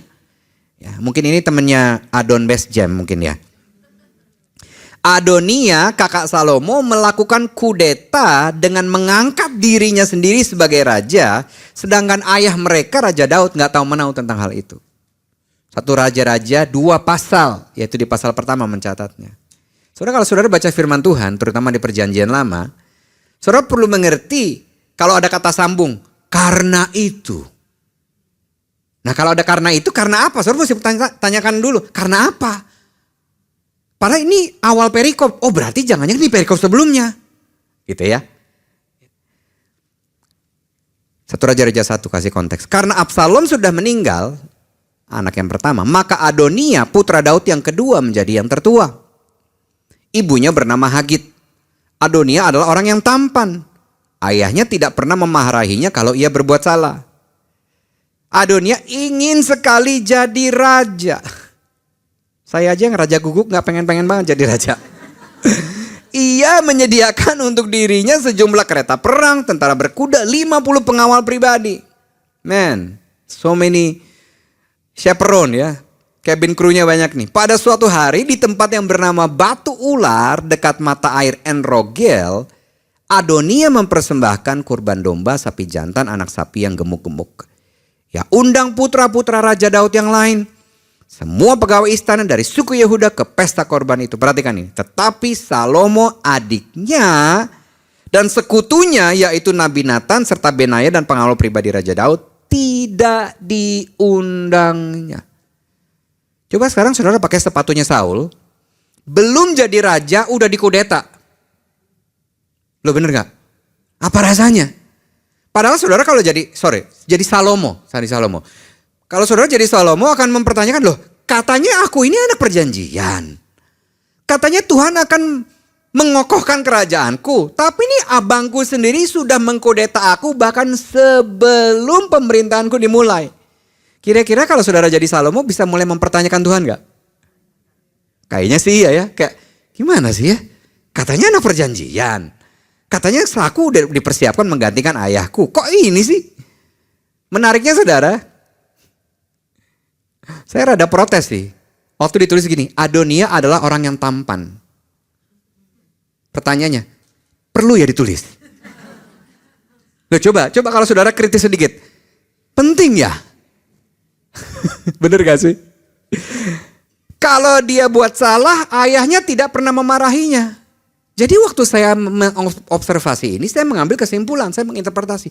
Ya, mungkin ini temannya Adon Best Jam mungkin ya. Adonia, kakak Salomo, melakukan kudeta dengan mengangkat dirinya sendiri sebagai raja. Sedangkan ayah mereka, Raja Daud, gak tahu menau tentang hal itu. 1 Raja-Raja 2 pasal, yaitu di pasal pertama mencatatnya. Saudara, kalau saudara baca firman Tuhan, terutama di perjanjian lama, saudara perlu mengerti kalau ada kata sambung, karena itu. Nah kalau ada karena itu, karena apa? Saudara mesti tanyakan dulu, karena apa? Padahal ini awal perikop, oh berarti jangan-jangan di perikop sebelumnya. Gitu ya. 1 Raja-Raja 1 kasih konteks. Karena Absalom sudah meninggal, anak yang pertama, maka Adonia putra Daud yang kedua menjadi yang tertua. Ibunya bernama Hagit. Adonia adalah orang yang tampan. Ayahnya tidak pernah memarahinya kalau ia berbuat salah. Adonia ingin sekali jadi raja. Saya aja yang raja guguk gak pengen-pengen banget jadi raja. Ia menyediakan untuk dirinya sejumlah kereta perang, tentara berkuda, 50 pengawal pribadi. Man, so many chaperone ya. Cabin crew-nya banyak nih. Pada suatu hari di tempat yang bernama Batu Ular dekat mata air En-Rogel, Adonia mempersembahkan kurban domba, sapi jantan, anak sapi yang gemuk-gemuk. Ya undang putra-putra Raja Daud yang lain. Semua pegawai istana dari suku Yehuda ke pesta korban itu. Perhatikan ini. Tetapi Salomo adiknya dan sekutunya yaitu Nabi Nathan serta Benaya dan pengawal pribadi Raja Daud tidak diundangnya. Coba sekarang saudara pakai sepatunya Saul. Belum jadi raja udah dikudeta. Lo bener gak? Apa rasanya? Padahal saudara kalau jadi Salomo. Kalau saudara jadi Salomo akan mempertanyakan, loh katanya aku ini anak perjanjian. Katanya Tuhan akan mengokohkan kerajaanku. Tapi ini abangku sendiri sudah mengkudeta aku bahkan sebelum pemerintahanku dimulai. Kira-kira kalau saudara jadi Salomo bisa mulai mempertanyakan Tuhan gak? Kayaknya sih ya. Kayak gimana sih ya? Katanya anak perjanjian. Katanya aku udah dipersiapkan menggantikan ayahku. Kok ini sih? Menariknya saudara, saya rada protes sih. Waktu ditulis gini, Adonia adalah orang yang tampan. Pertanyaannya, perlu ya ditulis? Loh coba kalau saudara kritis sedikit. Penting ya? Bener gak sih? Kalau dia buat salah, ayahnya tidak pernah memarahinya. Jadi waktu saya mengobservasi ini, saya mengambil kesimpulan, saya menginterpretasi.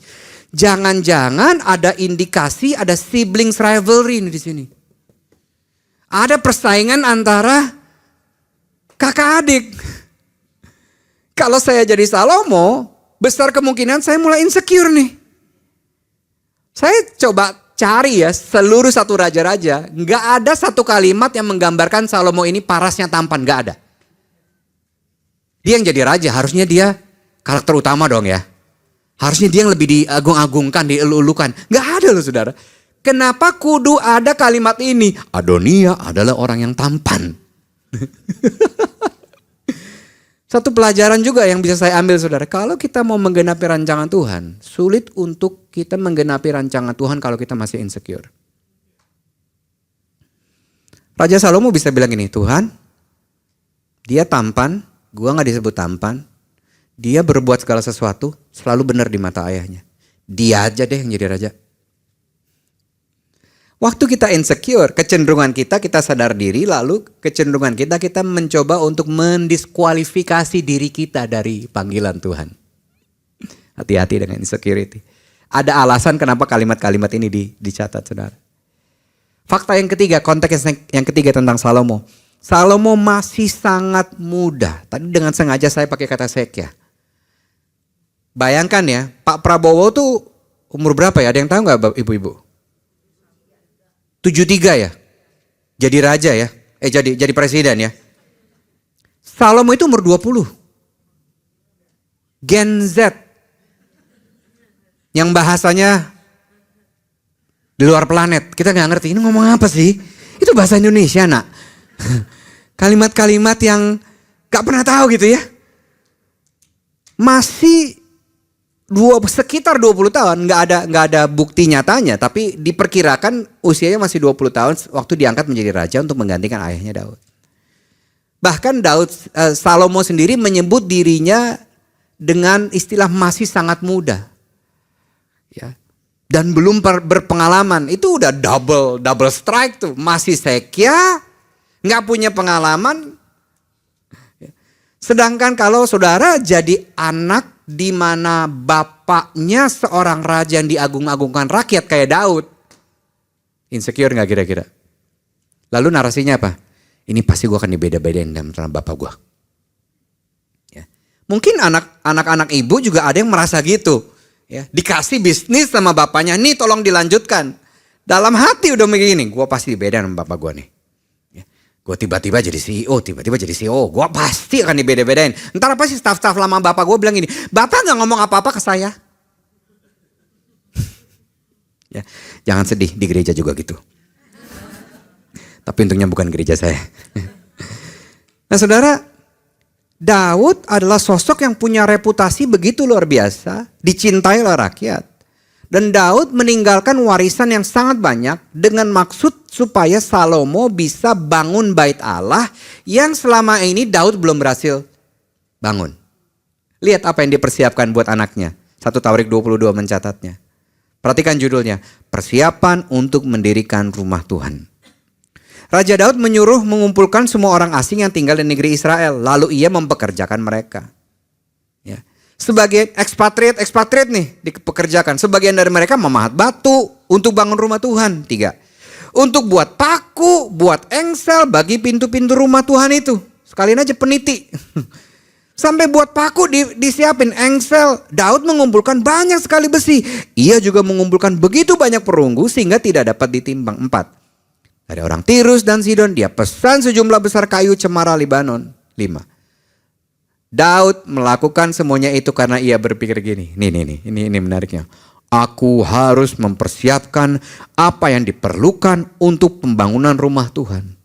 Jangan-jangan ada indikasi, ada siblings rivalry di sini. Ada persaingan antara kakak adik. Kalau saya jadi Salomo, besar kemungkinan saya mulai insecure nih. Saya coba cari ya seluruh 1 Raja-Raja, nggak ada satu kalimat yang menggambarkan Salomo ini parasnya tampan, nggak ada. Dia yang jadi raja, harusnya dia karakter utama dong ya. Harusnya dia yang lebih diagung-agungkan, dielu-elukan. Gak ada loh saudara. Kenapa kudu ada kalimat ini? Adonia adalah orang yang tampan. Satu pelajaran juga yang bisa saya ambil saudara. Kalau kita mau menggenapi rancangan Tuhan, sulit untuk kita menggenapi rancangan Tuhan kalau kita masih insecure. Raja Salomo bisa bilang gini, Tuhan, dia tampan, gua gak disebut tampan. Dia berbuat segala sesuatu, selalu benar di mata ayahnya. Dia aja deh yang jadi raja. Waktu kita insecure, kecenderungan kita sadar diri, lalu kecenderungan kita mencoba untuk mendiskualifikasi diri kita dari panggilan Tuhan. Hati-hati dengan insecurity. Ada alasan kenapa kalimat-kalimat ini dicatat saudara. Fakta yang ketiga, konteks yang ketiga tentang Salomo. Salomo masih sangat muda. Tadi dengan sengaja saya pakai kata sekya. Bayangkan ya, Pak Prabowo tuh umur berapa ya? Ada yang tahu gak ibu-ibu? 73 ya? Jadi raja ya? Jadi presiden ya? Salomo itu umur 20. Gen Z. Yang bahasanya di luar planet. Kita gak ngerti, ini ngomong apa sih? Itu bahasa Indonesia nak. Kalimat-kalimat yang gak pernah tahu gitu ya. Masih sekitar 20 tahun, nggak ada bukti nyatanya, tapi diperkirakan usianya masih 20 tahun waktu diangkat menjadi raja untuk menggantikan ayahnya Daud. Bahkan Salomo sendiri menyebut dirinya dengan istilah masih sangat muda. Ya. Dan belum berpengalaman, itu udah double strike tuh, masih sekya, nggak punya pengalaman. Sedangkan kalau saudara jadi anak di mana bapaknya seorang raja yang diagung-agungkan rakyat kayak Daud. Insecure gak kira-kira? Lalu narasinya apa? Ini pasti gue akan dibeda-bedain dengan bapak gue. Ya. Mungkin anak-anak ibu juga ada yang merasa gitu. Ya. Dikasih bisnis sama bapaknya, nih tolong dilanjutkan. Dalam hati udah begini, gue pasti dibedain sama bapak gue nih. Gue tiba-tiba jadi CEO, gue pasti akan dibeda-bedain. Ntar apa sih staff-staff lama bapak gue bilang gini, bapak gak ngomong apa-apa ke saya. Ya, jangan sedih, di gereja juga gitu. Tapi untungnya bukan gereja saya. Nah saudara, Daud adalah sosok yang punya reputasi begitu luar biasa, dicintai oleh rakyat. Dan Daud meninggalkan warisan yang sangat banyak dengan maksud supaya Salomo bisa bangun bait Allah yang selama ini Daud belum berhasil bangun. Lihat apa yang dipersiapkan buat anaknya. 1 Tawarik 22 mencatatnya. Perhatikan judulnya, persiapan untuk mendirikan rumah Tuhan. Raja Daud menyuruh mengumpulkan semua orang asing yang tinggal di negeri Israel. Lalu ia mempekerjakan mereka. Ya. Sebagai ekspatriat nih dipekerjakan. Sebagian dari mereka memahat batu untuk bangun rumah Tuhan. 3. Untuk buat paku, buat engsel bagi pintu-pintu rumah Tuhan itu. Sekalian aja peniti. Sampai buat paku disiapin engsel. Daud mengumpulkan banyak sekali besi. Ia juga mengumpulkan begitu banyak perunggu sehingga tidak dapat ditimbang. 4. Dari orang Tirus dan Sidon dia pesan sejumlah besar kayu cemara Libanon. 5. Daud melakukan semuanya itu karena ia berpikir gini. Ini menariknya. Aku harus mempersiapkan apa yang diperlukan untuk pembangunan rumah Tuhan.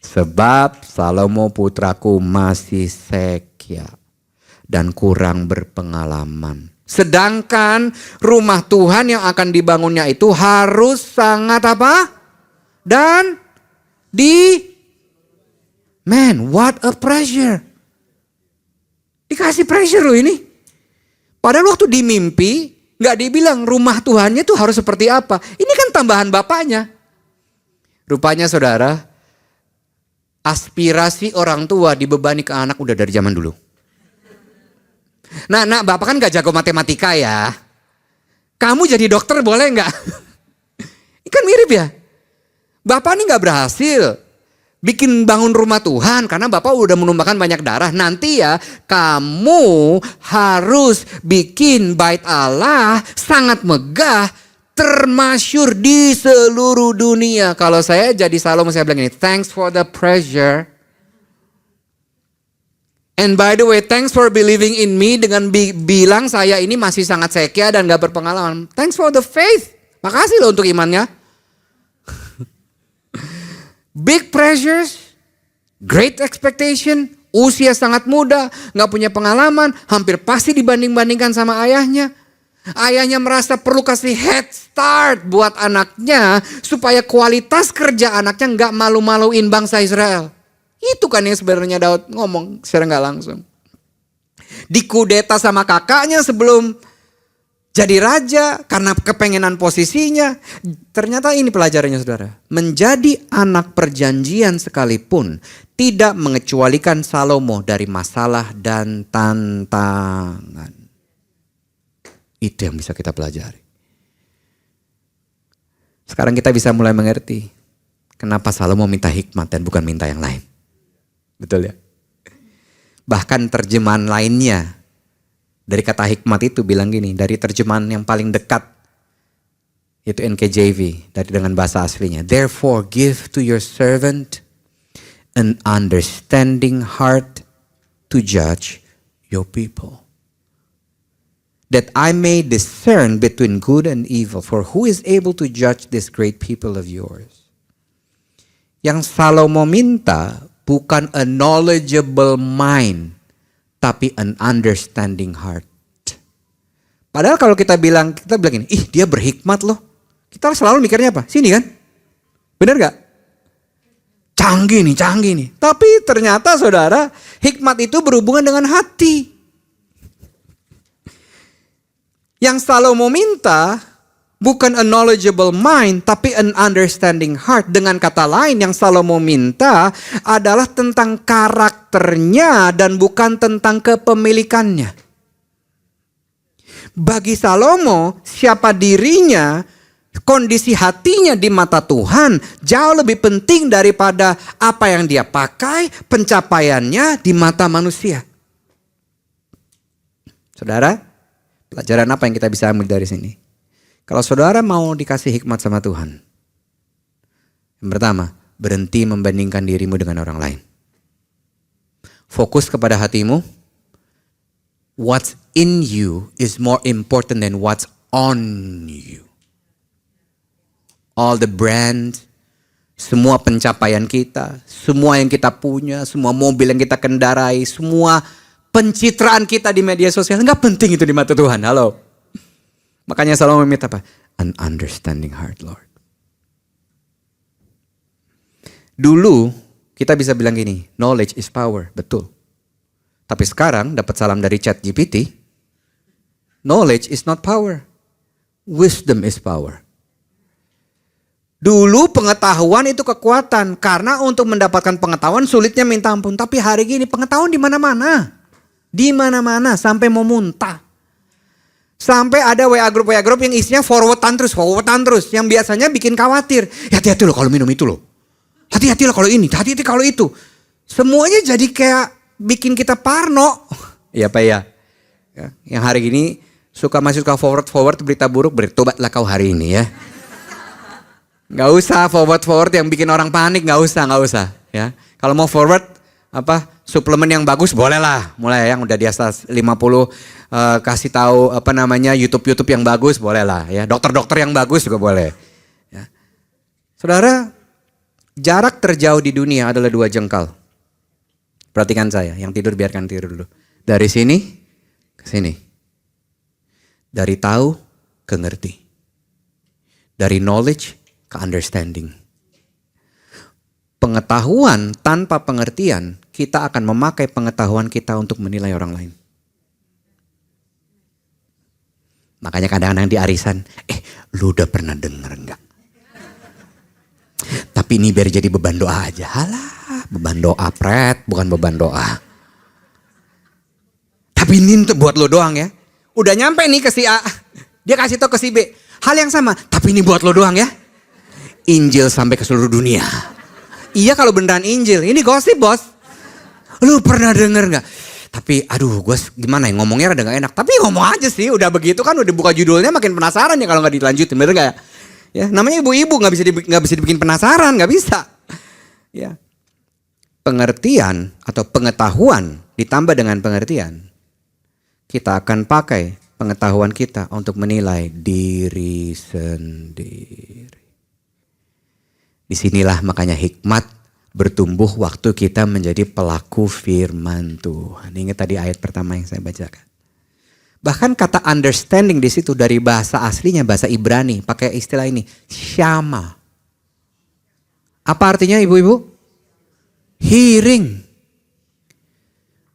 Sebab Salomo putraku masih sekya dan kurang berpengalaman. Sedangkan rumah Tuhan yang akan dibangunnya itu harus sangat apa? Dan man, what a pressure. Dikasih pressure loh ini. Padahal waktu di mimpi, gak dibilang rumah Tuhannya tuh harus seperti apa. Ini kan tambahan bapaknya. Rupanya saudara, aspirasi orang tua dibebani ke anak udah dari zaman dulu. Nah, bapak kan gak jago matematika ya. Kamu jadi dokter boleh gak? Ini kan mirip ya. Bapak ini gak berhasil bikin bangun rumah Tuhan karena bapak udah menumpahkan banyak darah. Nanti ya kamu harus bikin bait Allah sangat megah, termasyur di seluruh dunia. Kalau saya jadi Salomo saya bilang ini, thanks for the pressure. And by the way, thanks for believing in me dengan bilang saya ini masih sangat sekia dan gak berpengalaman. Thanks for the faith. Makasih loh untuk imannya. Big pressures, great expectation, usia sangat muda, gak punya pengalaman, hampir pasti dibanding-bandingkan sama ayahnya. Ayahnya merasa perlu kasih head start buat anaknya supaya kualitas kerja anaknya gak malu-maluin bangsa Israel. Itu kan yang sebenarnya Daud ngomong secara gak langsung. Dikudeta sama kakaknya sebelum jadi raja karena kepengenan posisinya. Ternyata ini pelajarannya saudara. Menjadi anak perjanjian sekalipun tidak mengecualikan Salomo dari masalah dan tantangan. Itu yang bisa kita pelajari. Sekarang kita bisa mulai mengerti kenapa Salomo minta hikmat dan bukan minta yang lain. Betul ya? Bahkan terjemahan lainnya dari kata hikmat itu bilang gini, dari terjemahan yang paling dekat yaitu NKJV dari dengan bahasa aslinya. Therefore give to your servant an understanding heart to judge your people, that I may discern between good and evil, for who is able to judge this great people of yours? Yang Salomo minta bukan a knowledgeable mind, tapi an understanding heart. Padahal kalau kita bilang gini, ih dia berhikmat loh. Kita selalu mikirnya apa? Sini kan? Benar gak? Canggih nih. Tapi ternyata saudara, hikmat itu berhubungan dengan hati. Yang Salomo minta bukan a knowledgeable mind, tapi an understanding heart. Dengan kata lain, yang Salomo minta adalah tentang karakternya dan bukan tentang kepemilikannya. Bagi Salomo, siapa dirinya, kondisi hatinya di mata Tuhan jauh lebih penting daripada apa yang dia pakai, pencapaiannya di mata manusia. Saudara, pelajaran apa yang kita bisa ambil dari sini? Kalau saudara mau dikasih hikmat sama Tuhan, yang pertama, berhenti membandingkan dirimu dengan orang lain. Fokus kepada hatimu. What's in you is more important than what's on you. All the brand, semua pencapaian kita, semua yang kita punya, semua mobil yang kita kendarai, semua pencitraan kita di media sosial, nggak penting itu di mata Tuhan. Halo. Makanya Salomo meminta apa? An understanding heart, Lord. Dulu kita bisa bilang gini, knowledge is power, betul. Tapi sekarang dapat salam dari ChatGPT, knowledge is not power, wisdom is power. Dulu pengetahuan itu kekuatan, karena untuk mendapatkan pengetahuan sulitnya minta ampun. Tapi hari ini pengetahuan di mana-mana, sampai mau muntah. Sampai ada WA grup yang isinya forwardan terus. Yang biasanya bikin khawatir. Hati-hati loh kalau minum itu loh. Hati-hati loh kalau ini, hati-hati kalau itu. Semuanya jadi kayak bikin kita parno. Iya Pak ya. Yang hari ini suka forward berita buruk, bertobatlah kau hari ini ya. Gak usah forward yang bikin orang panik, gak usah ya. Kalau mau forward suplemen yang bagus boleh lah. Mulai yang udah di atas 50 kasih tahu YouTube yang bagus boleh lah ya. Dokter yang bagus juga boleh. Ya. Saudara, jarak terjauh di dunia adalah 2 jengkal. Perhatikan saya, yang tidur biarkan tidur dulu. Dari sini ke sini. Dari tahu ke ngerti. Dari knowledge ke understanding. Pengetahuan tanpa pengertian, kita akan memakai pengetahuan kita untuk menilai orang lain. Makanya kadang-kadang di arisan, lu udah pernah denger enggak? Tapi ini biar jadi beban doa aja. Halah, beban doa bukan beban doa. Tapi ini untuk buat lo doang ya. Udah nyampe nih ke si A, dia kasih tau ke si B. Hal yang sama, tapi ini buat lo doang ya. Injil sampai ke seluruh dunia. Iya kalau beneran Injil, ini gosip bos. Lu pernah denger gak? Tapi aduh gue gimana ya ngomongnya rada gak enak. Tapi ngomong aja sih, udah begitu kan udah buka judulnya makin penasaran ya kalau gak dilanjutin. Bener gak ya? Ya namanya ibu-ibu gak bisa dibikin penasaran, gak bisa. Ya. Pengertian atau pengetahuan ditambah dengan pengertian, kita akan pakai pengetahuan kita untuk menilai diri sendiri. Disinilah makanya hikmat bertumbuh waktu kita menjadi pelaku firman Tuhan. Ingat tadi ayat pertama yang saya bacakan. Bahkan kata understanding di situ dari bahasa aslinya, bahasa Ibrani, pakai istilah ini, syama. Apa artinya ibu-ibu? Hearing.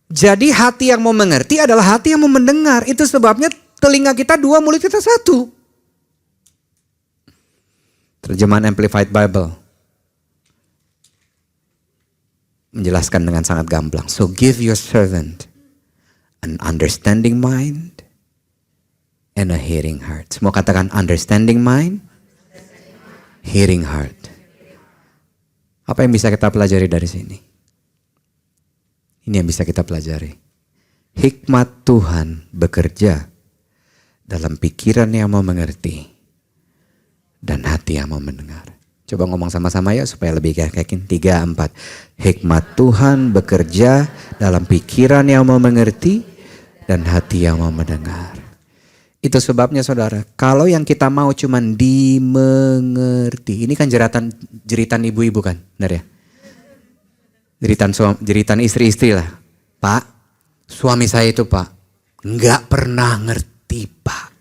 Jadi hati yang mau mengerti adalah hati yang mau mendengar. Itu sebabnya telinga kita dua, mulut kita satu. Terjemahan Amplified Bible menjelaskan dengan sangat gamblang. So give your servant an understanding mind and a hearing heart. Semua katakan understanding mind, hearing heart. Apa yang bisa kita pelajari dari sini? Ini yang bisa kita pelajari. Hikmat Tuhan bekerja dalam pikiran yang mau mengerti dan hati yang mau mendengar. Coba ngomong sama-sama ya supaya lebih yakin. 3, 4. Hikmat Tuhan bekerja dalam pikiran yang mau mengerti dan hati yang mau mendengar. Itu sebabnya saudara, kalau yang kita mau cuman dimengerti. Ini kan jeritan ibu-ibu kan, benar ya? Jeritan istri-istri lah. Pak, suami saya itu pak, nggak pernah ngerti pak.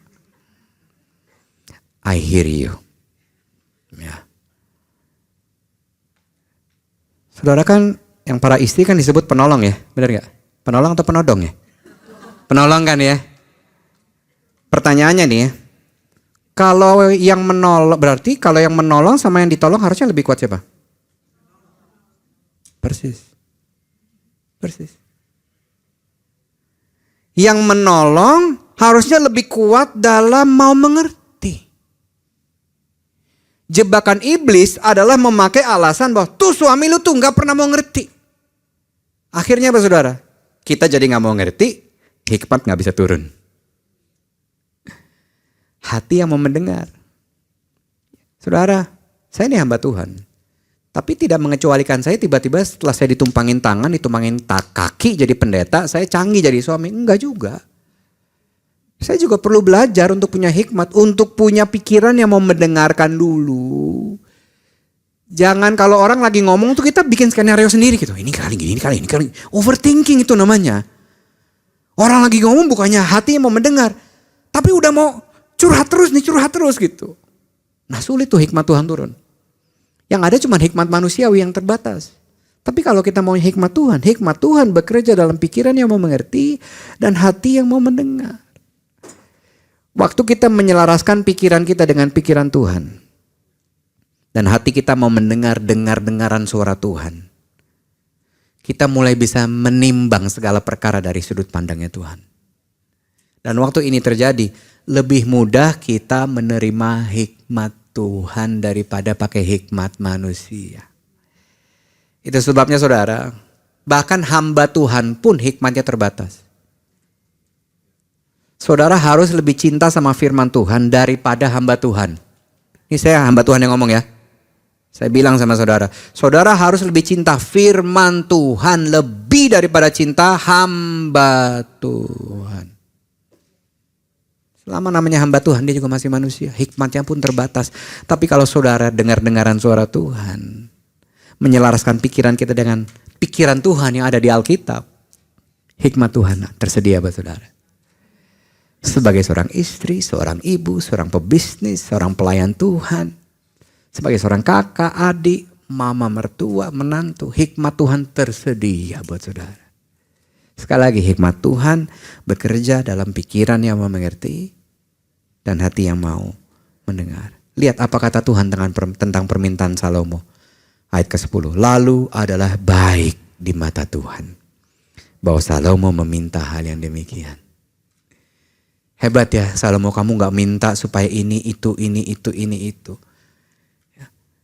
I hear you. Ya. Saudara kan yang para istri kan disebut penolong ya, benar nggak? Penolong atau penodong ya? Penolong kan ya? Pertanyaannya nih ya, kalau yang menolong, berarti kalau yang menolong sama yang ditolong harusnya lebih kuat siapa? Persis. Yang menolong harusnya lebih kuat dalam mau mengerti. Jebakan iblis adalah memakai alasan bahwa tuh suami lu tuh gak pernah mau ngerti. Akhirnya apa saudara? Kita jadi gak mau ngerti, hikmat gak bisa turun. Hati yang mau mendengar. Saudara, saya ini hamba Tuhan. Tapi tidak mengecualikan saya tiba-tiba setelah saya ditumpangin tangan, ditumpangin kaki jadi pendeta, saya canggih jadi suami. Enggak juga. Saya juga perlu belajar untuk punya hikmat, untuk punya pikiran yang mau mendengarkan dulu. Jangan kalau orang lagi ngomong tuh kita bikin skenario sendiri gitu. Ini kali gini, ini kali. Overthinking itu namanya. Orang lagi ngomong bukannya hati yang mau mendengar. Tapi udah mau curhat terus gitu. Nah sulit tuh hikmat Tuhan turun. Yang ada cuma hikmat manusiawi yang terbatas. Tapi kalau kita mau hikmat Tuhan bekerja dalam pikiran yang mau mengerti dan hati yang mau mendengar. Waktu kita menyelaraskan pikiran kita dengan pikiran Tuhan. Dan hati kita mau dengar-dengaran suara Tuhan. Kita mulai bisa menimbang segala perkara dari sudut pandangnya Tuhan. Dan waktu ini terjadi, lebih mudah kita menerima hikmat Tuhan daripada pakai hikmat manusia. Itu sebabnya saudara, bahkan hamba Tuhan pun hikmatnya terbatas. Saudara harus lebih cinta sama firman Tuhan daripada hamba Tuhan. Ini saya hamba Tuhan yang ngomong ya. Saya bilang sama saudara, saudara harus lebih cinta firman Tuhan lebih daripada cinta hamba Tuhan. Selama namanya hamba Tuhan, dia juga masih manusia. Hikmatnya pun terbatas. Tapi kalau saudara dengar-dengaran suara Tuhan, menyelaraskan pikiran kita dengan pikiran Tuhan yang ada di Alkitab, hikmat Tuhan tersedia buat saudara. Sebagai seorang istri, seorang ibu, seorang pebisnis, seorang pelayan Tuhan, sebagai seorang kakak, adik, mama, mertua, menantu, hikmat Tuhan tersedia buat saudara. Sekali lagi, hikmat Tuhan bekerja dalam pikiran yang mau mengerti dan hati yang mau mendengar. Lihat apa kata Tuhan tentang permintaan Salomo. Ayat ke-10. Lalu adalah baik di mata Tuhan bahwa Salomo meminta hal yang demikian. Hebat ya Salomo, kamu gak minta supaya ini, itu.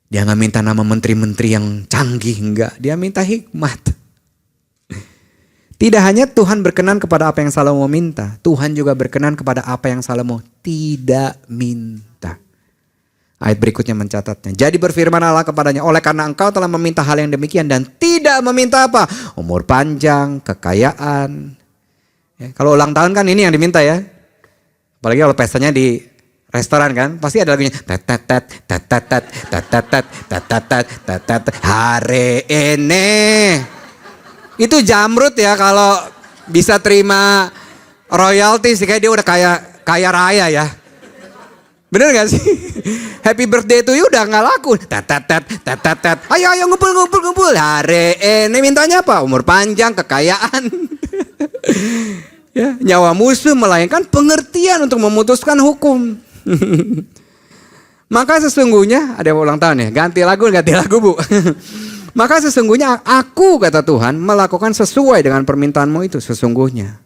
Dia gak minta nama menteri-menteri yang canggih, enggak. Dia minta hikmat. Tidak hanya Tuhan berkenan kepada apa yang Salomo minta, Tuhan juga berkenan kepada apa yang Salomo tidak minta. Ayat berikutnya mencatatnya. Jadi berfirman Allah kepadanya, oleh karena engkau telah meminta hal yang demikian dan tidak meminta apa? Umur panjang, kekayaan. Ya, kalau ulang tahun kan ini yang diminta ya. Apalagi kalau pestanya di restoran kan, pasti ada lagunya. Hari ini. Itu Jamrud ya kalau bisa terima royalti sih, kayak dia udah kaya raya ya. Bener gak sih? Happy birthday to you udah gak laku. Ayo ngumpul. Hari ini mintanya apa? Umur panjang, kekayaan. Ya, nyawa musuh melainkan pengertian untuk memutuskan hukum. Maka sesungguhnya, ada yang ulang tahun ya, ganti lagu Bu. Maka sesungguhnya aku, kata Tuhan, melakukan sesuai dengan permintaanmu itu. Sesungguhnya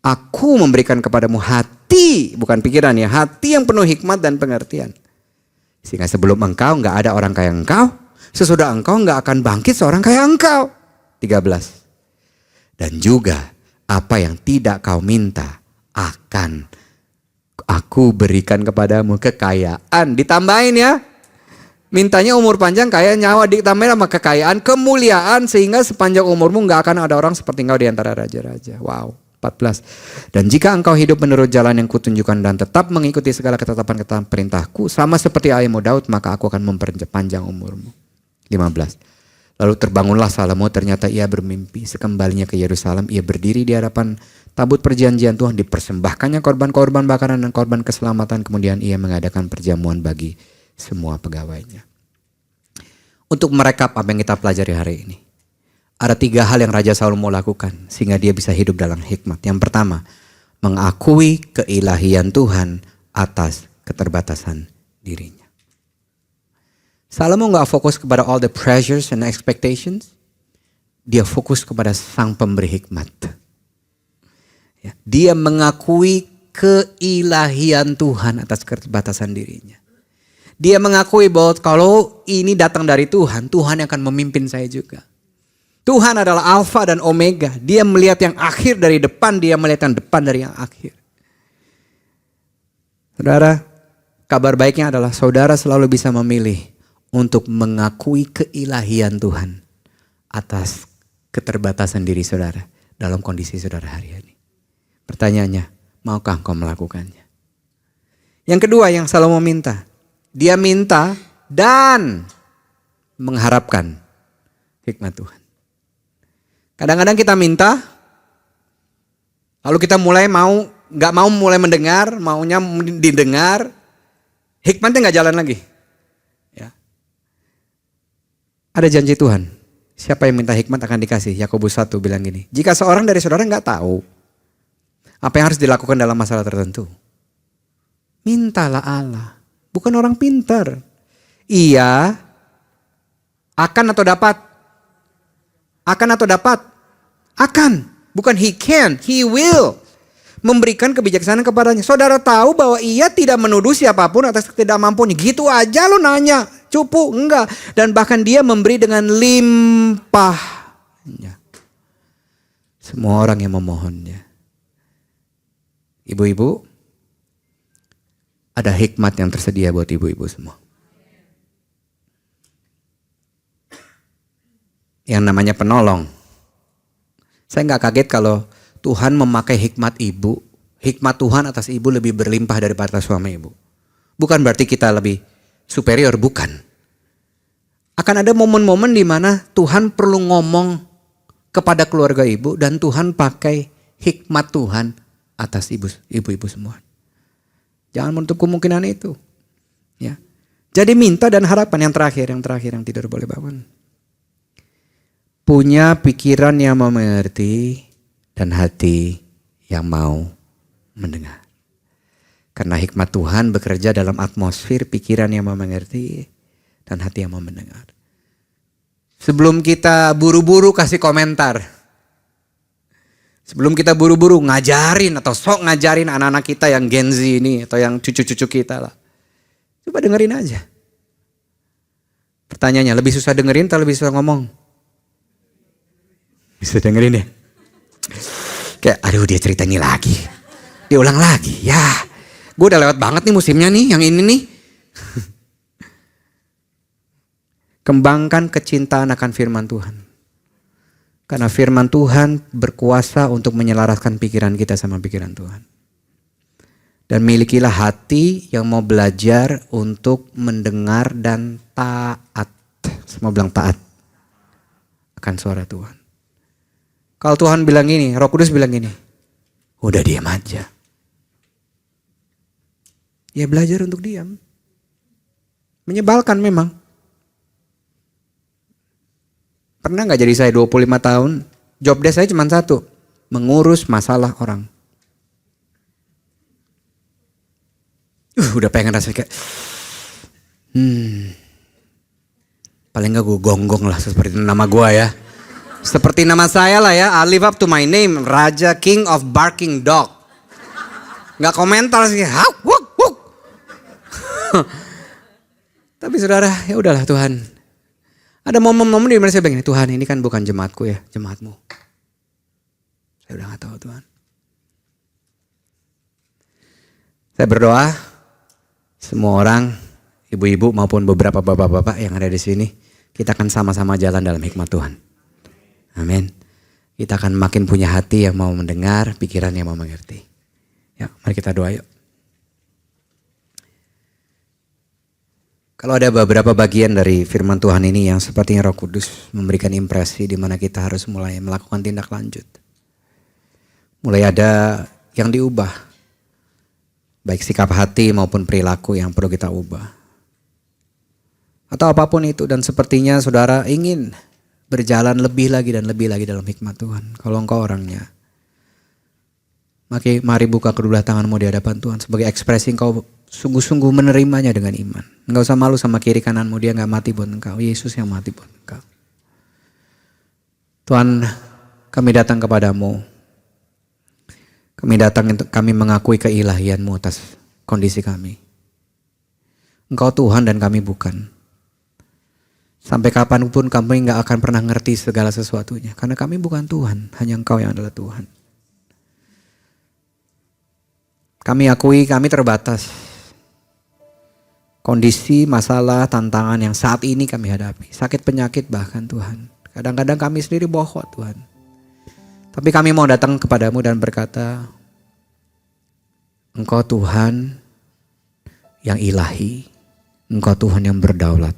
aku memberikan kepadamu hati, bukan pikiran ya, hati yang penuh hikmat dan pengertian. Sehingga sebelum engkau gak ada orang kayak engkau, sesudah engkau gak akan bangkit seorang kayak engkau. 13. Dan juga apa yang tidak kau minta akan aku berikan kepadamu, kekayaan. Ditambahin ya. Mintanya umur panjang, kaya, nyawa, ditambahin sama kekayaan, kemuliaan, sehingga sepanjang umurmu gak akan ada orang seperti engkau di antara raja-raja. Wow. 14. Dan jika engkau hidup menurut jalan yang kutunjukkan dan tetap mengikuti segala ketetapan-ketetapan perintahku, sama seperti ayahmu Daud, maka aku akan memperpanjang umurmu. 15. Lalu terbangunlah Salomo, ternyata ia bermimpi. Sekembalinya ke Yerusalem, ia berdiri di hadapan tabut perjanjian Tuhan, dipersembahkannya korban-korban bakaran dan korban keselamatan. Kemudian ia mengadakan perjamuan bagi semua pegawainya. Untuk merekap apa yang kita pelajari hari ini, ada 3 hal yang Raja Salomo lakukan sehingga dia bisa hidup dalam hikmat. Yang pertama, mengakui keilahian Tuhan atas keterbatasan dirinya. Salomo gak fokus kepada all the pressures and expectations. Dia fokus kepada sang pemberi hikmat. Ya, dia mengakui keilahian Tuhan atas keterbatasan dirinya. Dia mengakui bahwa kalau ini datang dari Tuhan, Tuhan yang akan memimpin saya juga. Tuhan adalah Alfa dan Omega. Dia melihat yang akhir dari depan, dia melihat yang depan dari yang akhir. Saudara, kabar baiknya adalah saudara selalu bisa memilih untuk mengakui keilahian Tuhan atas keterbatasan diri saudara dalam kondisi saudara hari ini. Pertanyaannya, maukah engkau melakukannya? Yang kedua yang Salomo minta, dia minta dan mengharapkan hikmat Tuhan. Kadang-kadang kita minta, lalu kita gak mau mulai mendengar, maunya didengar, hikmatnya gak jalan lagi. Ya. Ada janji Tuhan, siapa yang minta hikmat akan dikasih. Yakobus 1 bilang gini, jika seorang dari saudara gak tahu apa yang harus dilakukan dalam masalah tertentu, mintalah Allah, bukan orang pintar. Ia akan atau dapat? Akan atau dapat? Akan. Bukan he can, he will. Memberikan kebijaksanaan kepadanya. Saudara tahu bahwa ia tidak menuduh siapapun atas ketidakmampuannya. Gitu aja lo nanya. Cupu? Enggak. Dan bahkan dia memberi dengan limpahnya. Semua orang yang memohonnya. Ibu-ibu, ada hikmat yang tersedia buat ibu-ibu semua. Yang namanya penolong. Saya gak kaget kalau Tuhan memakai hikmat ibu. Hikmat Tuhan atas ibu lebih berlimpah daripada suami ibu. Bukan berarti kita lebih superior, bukan. Akan ada momen-momen di mana Tuhan perlu ngomong kepada keluarga ibu. Dan Tuhan pakai hikmat Tuhan atas ibu-ibu semua. Jangan menutup kemungkinan itu. Ya. Jadi minta dan harapan. Yang terakhir yang tidak boleh bangun. Punya pikiran yang mau mengerti dan hati yang mau mendengar. Karena hikmat Tuhan bekerja dalam atmosfer pikiran yang mau mengerti dan hati yang mau mendengar. Sebelum kita buru-buru kasih komentar. Sebelum kita buru-buru ngajarin atau sok ngajarin anak-anak kita yang Gen Z ini atau yang cucu-cucu kita lah. Coba dengerin aja. Pertanyaannya, lebih susah dengerin atau lebih susah ngomong? Bisa dengerin ya. Kayak aduh dia cerita ini lagi. Dia ulang lagi. Ya gue udah lewat banget nih musimnya nih yang ini nih. Kembangkan kecintaan akan firman Tuhan. Karena firman Tuhan berkuasa untuk menyelaraskan pikiran kita sama pikiran Tuhan. Dan milikilah hati yang mau belajar untuk mendengar dan taat. Semua bilang taat akan suara Tuhan. Kalau Tuhan bilang gini, Roh Kudus bilang gini, udah diam aja. Ya belajar untuk diam. Menyebalkan memang. Pernah gak jadi saya 25 tahun, job desk saya cuma satu, mengurus masalah orang. Udah pengen rasanya kayak, paling gak gue gonggong lah seperti nama gue ya. Seperti nama saya lah ya, I live up to my name, Raja King of Barking Dog. Gak komentar sih, wuk. Tapi saudara, ya udahlah Tuhan. Ada momen-momen di mana saya bilang, Tuhan ini kan bukan jemaatku ya, jemaatmu. Saya udah gak tahu Tuhan. Saya berdoa, semua orang, ibu-ibu maupun beberapa bapak-bapak yang ada di sini, kita akan sama-sama jalan dalam hikmat Tuhan. Amin. Kita akan makin punya hati yang mau mendengar, pikiran yang mau mengerti. Ya, mari kita doa yuk. Kalau ada beberapa bagian dari firman Tuhan ini yang sepertinya Roh Kudus memberikan impresi di mana kita harus mulai melakukan tindak lanjut. Mulai ada yang diubah. Baik sikap hati maupun perilaku yang perlu kita ubah. Atau apapun itu, dan sepertinya saudara ingin berjalan lebih lagi dan lebih lagi dalam hikmat Tuhan. Kalau engkau orangnya, mari buka kedua tanganmu di hadapan Tuhan sebagai ekspresi engkau sungguh-sungguh menerimanya dengan iman. Enggak usah malu sama kiri kananmu, dia gak mati buat engkau. Yesus yang mati buat engkau. Tuhan, kami datang kepadamu. Kami mengakui keilahianmu atas kondisi kami. Engkau Tuhan dan kami bukan. Sampai kapanpun kami gak akan pernah ngerti segala sesuatunya. Karena kami bukan Tuhan, hanya Engkau yang adalah Tuhan. Kami akui kami terbatas. Kondisi, masalah, tantangan yang saat ini kami hadapi. Sakit, penyakit bahkan Tuhan. Kadang-kadang kami sendiri bohong Tuhan. Tapi kami mau datang kepadamu dan berkata, Engkau Tuhan yang ilahi. Engkau Tuhan yang berdaulat.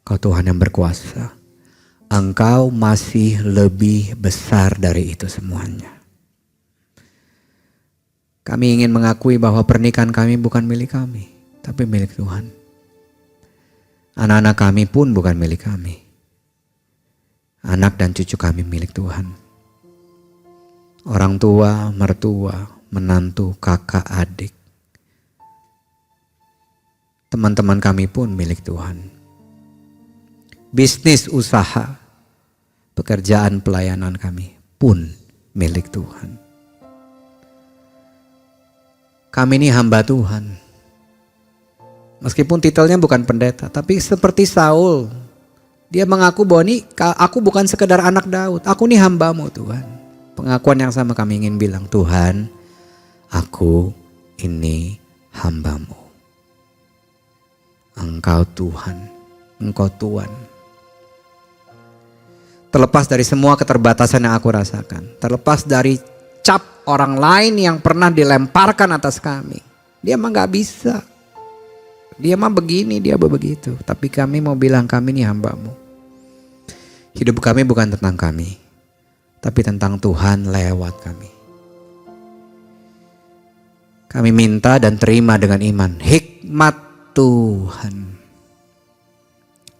Engkau Tuhan yang berkuasa. Engkau masih lebih besar dari itu semuanya. Kami ingin mengakui bahwa pernikahan kami bukan milik kami, tapi milik Tuhan. Anak-anak kami pun bukan milik kami. Anak dan cucu kami milik Tuhan. Orang tua, mertua, menantu, kakak, adik. Teman-teman kami pun milik Tuhan. Bisnis, usaha, pekerjaan, pelayanan kami pun milik Tuhan. Kami ini hamba Tuhan. Meskipun titelnya bukan pendeta, tapi seperti Saul, dia mengaku bahwa ini aku bukan sekedar anak Daud, aku ini hambamu Tuhan. Pengakuan yang sama kami ingin bilang, Tuhan, aku ini hambamu. Engkau Tuhan, Engkau Tuhan. Terlepas dari semua keterbatasan yang aku rasakan, terlepas dari cap orang lain yang pernah dilemparkan atas kami, dia mah gak bisa. Dia mah begini, dia begitu. Tapi kami mau bilang kami ini hambamu. Hidup kami bukan tentang kami, tapi tentang Tuhan lewat kami. Kami minta dan terima dengan iman hikmat Tuhan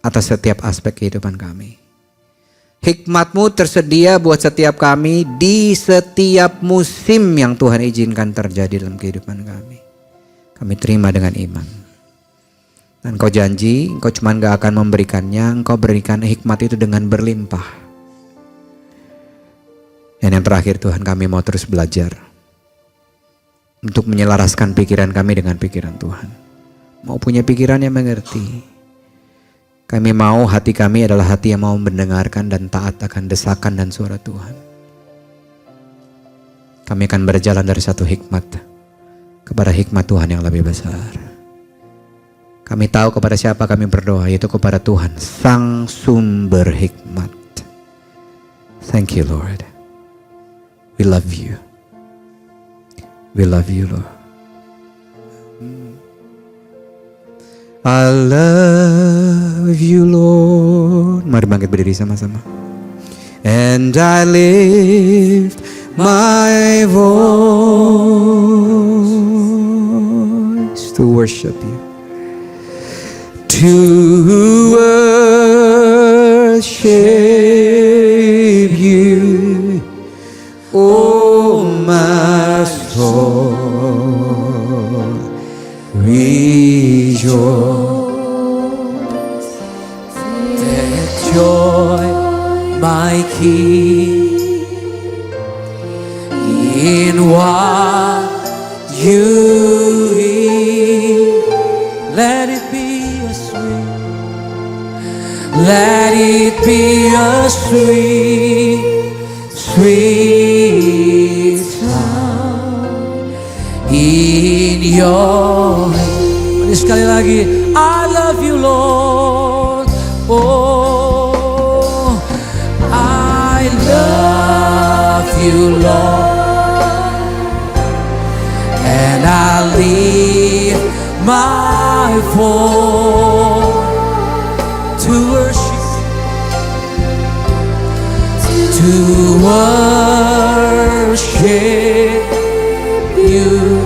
atas setiap aspek kehidupan kami. Hikmat-Mu tersedia buat setiap kami di setiap musim yang Tuhan izinkan terjadi dalam kehidupan kami. Kami terima dengan iman. Dan Engkau janji, Engkau cuma gak akan memberikannya, Engkau berikan hikmat itu dengan berlimpah. Dan yang terakhir Tuhan, kami mau terus belajar untuk menyelaraskan pikiran kami dengan pikiran Tuhan. Mau punya pikiran yang mengerti. Kami mau hati kami adalah hati yang mau mendengarkan dan taat akan desakan dan suara Tuhan. Kami akan berjalan dari satu hikmat kepada hikmat Tuhan yang lebih besar. Kami tahu kepada siapa kami berdoa, yaitu kepada Tuhan, Sang Sumber Hikmat. Thank you, Lord. We love you. We love you, Lord. I love you, Lord. Mari bangkit berdiri sama-sama. And I lift my voice to worship you. To worship you, oh my soul, rejoice. Take joy, my King, in what you hear. Let it be a sweet, let it be a sweet, sweet sound in your. Mari sekali lagi, I love you, Lord. Oh, I love you, Lord, and I lift my voice to worship, to worship you,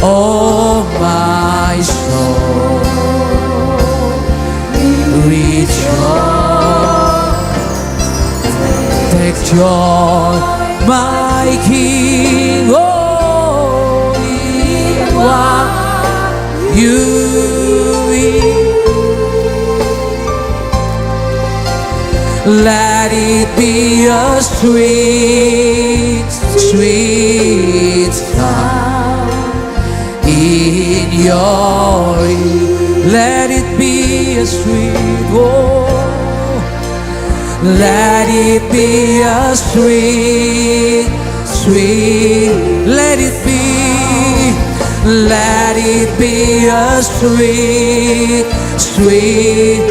oh my soul, rejoice. Take joy, my King, oh, in what you eat. Let it be a sweet, sweet sound in your ear. Let it be a sweet, oh, let it be a sweet, sweet. Let it be, let it be a sweet, sweet.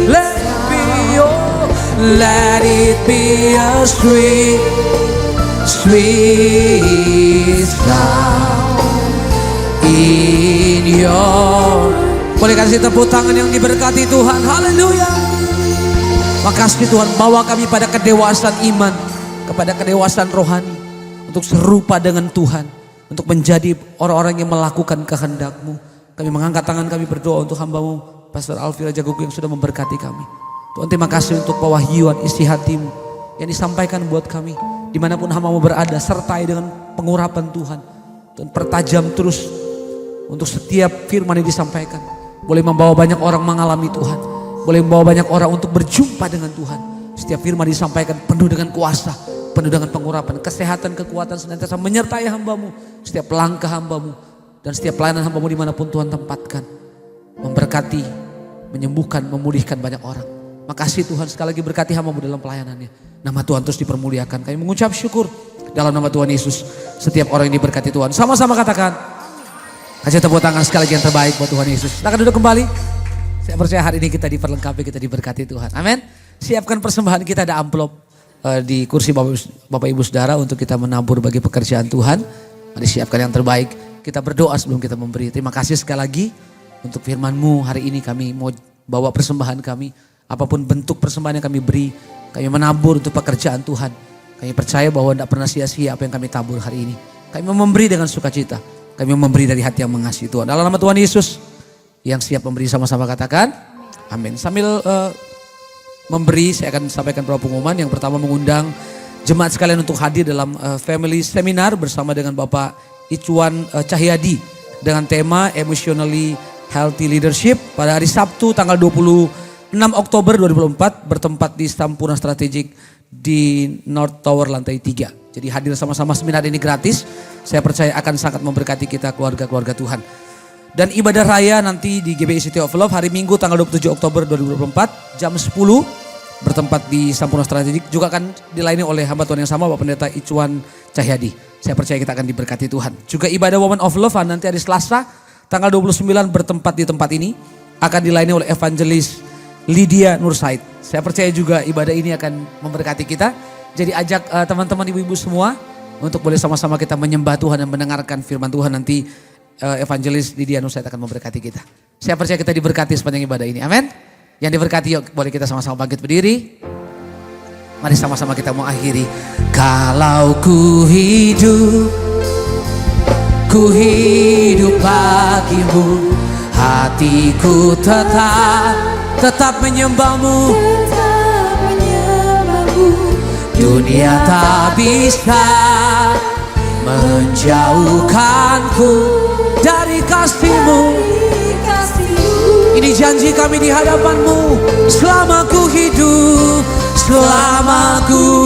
Let it be, oh, let it be a sweet, sweet sound in your. Boleh kasih tepuk tangan yang diberkati Tuhan. Haleluya. Makasih Tuhan, bawa kami pada kedewasaan iman, kepada kedewasaan rohani, untuk serupa dengan Tuhan, untuk menjadi orang-orang yang melakukan kehendak-Mu. Kami mengangkat tangan, kami berdoa untuk hamba-Mu Pastor Alvira Jagoku yang sudah memberkati kami. Tuhan, terima kasih untuk pewahyuan isi hati-Mu yang disampaikan buat kami, dimanapun hamba-Mu berada, sertai dengan pengurapan Tuhan. Dan pertajam terus untuk setiap firman yang disampaikan, boleh membawa banyak orang mengalami Tuhan, boleh membawa banyak orang untuk berjumpa dengan Tuhan. Setiap firman disampaikan penuh dengan kuasa, penuh dengan pengurapan, kesehatan, kekuatan senantiasa menyertai hamba-Mu, setiap langkah hamba-Mu, dan setiap pelayanan hamba-Mu dimanapun Tuhan tempatkan. Memberkati, menyembuhkan, memulihkan banyak orang. Makasih Tuhan, sekali lagi berkati hamba-Mu dalam pelayanannya. Nama Tuhan terus dipermuliakan. Kami mengucap syukur dalam nama Tuhan Yesus. Setiap orang yang diberkati Tuhan, sama-sama katakan, kasih tepuk tangan sekali lagi yang terbaik buat Tuhan Yesus. Silakan duduk kembali. Saya percaya hari ini kita diperlengkapi, kita diberkati Tuhan. Amin. Siapkan persembahan kita, ada amplop di kursi Bapak Ibu Saudara untuk kita menabur bagi pekerjaan Tuhan. Mari siapkan yang terbaik. Kita berdoa sebelum kita memberi. Terima kasih sekali lagi untuk firman-Mu. Hari ini kami mau bawa persembahan kami. Apapun bentuk persembahan yang kami beri, kami menabur untuk pekerjaan Tuhan. Kami percaya bahwa tidak pernah sia-sia apa yang kami tabur hari ini. Kami mau memberi dengan sukacita. Kami mau memberi dari hati yang mengasihi Tuhan. Dalam nama Tuhan Yesus, yang siap memberi sama-sama katakan amin. Sambil memberi, saya akan sampaikan beberapa pengumuman. Yang pertama, mengundang jemaat sekalian untuk hadir dalam family seminar bersama dengan Bapak Ichwan Cahyadi dengan tema Emotionally Healthy Leadership pada hari Sabtu tanggal 26 Oktober 2024 bertempat di Sampurna Strategik di North Tower lantai 3. Jadi hadir sama-sama, seminar ini gratis. Saya percaya akan sangat memberkati kita keluarga-keluarga Tuhan. Dan ibadah raya nanti di GBI City of Love hari Minggu tanggal 27 Oktober 2024 jam 10 bertempat di Sampurna Strategik, juga akan dilayani oleh hamba Tuhan yang sama, Bapak Pendeta Ichwan Cahyadi. Saya percaya kita akan diberkati Tuhan. Juga ibadah Women of Love nanti hari Selasa tanggal 29 bertempat di tempat ini akan dilayani oleh Evangelis Lydia Nursaid. Saya percaya juga ibadah ini akan memberkati kita. Jadi ajak teman-teman ibu-ibu semua untuk boleh sama-sama kita menyembah Tuhan dan mendengarkan firman Tuhan. Nanti Evangelis Lydia Nursaid akan memberkati kita. Saya percaya kita diberkati sepanjang ibadah ini. Amin. Yang diberkati yuk boleh kita sama-sama bangkit berdiri. Mari sama-sama kita mau akhiri. Kalau ku hidup bagimu, hatiku tetap menyembahmu. Tetap menyembahmu. Dunia tak bisa menjauhkanku dari kasih-Mu. Ini janji kami di hadapan-Mu. Selama ku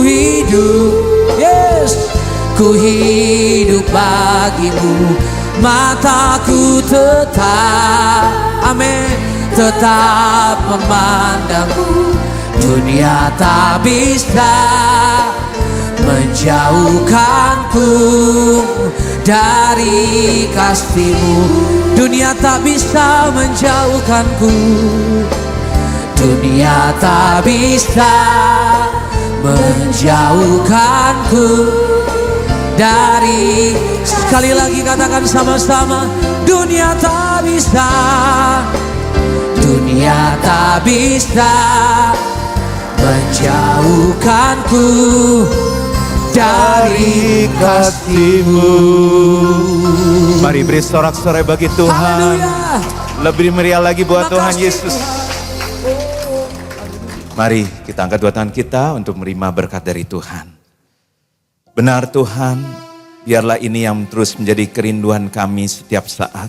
hidup, yes, ku hidup bagimu. Mataku tetap, amin, tetap memandangmu. Dunia tak bisa menjauhkanku dari kasih-Mu. Dunia tak bisa menjauhkanku. Dunia tak bisa menjauhkanku dari, sekali lagi katakan sama-sama, dunia tak bisa, dunia tak bisa menjauhkanku dari kasih-Mu. Mari beri sorak-sorai bagi Tuhan. Haleluya. Lebih meriah lagi buat Terima Tuhan kasih. Yesus. Mari kita angkat dua tangan kita untuk menerima berkat dari Tuhan. Benar Tuhan, biarlah ini yang terus menjadi kerinduan kami setiap saat.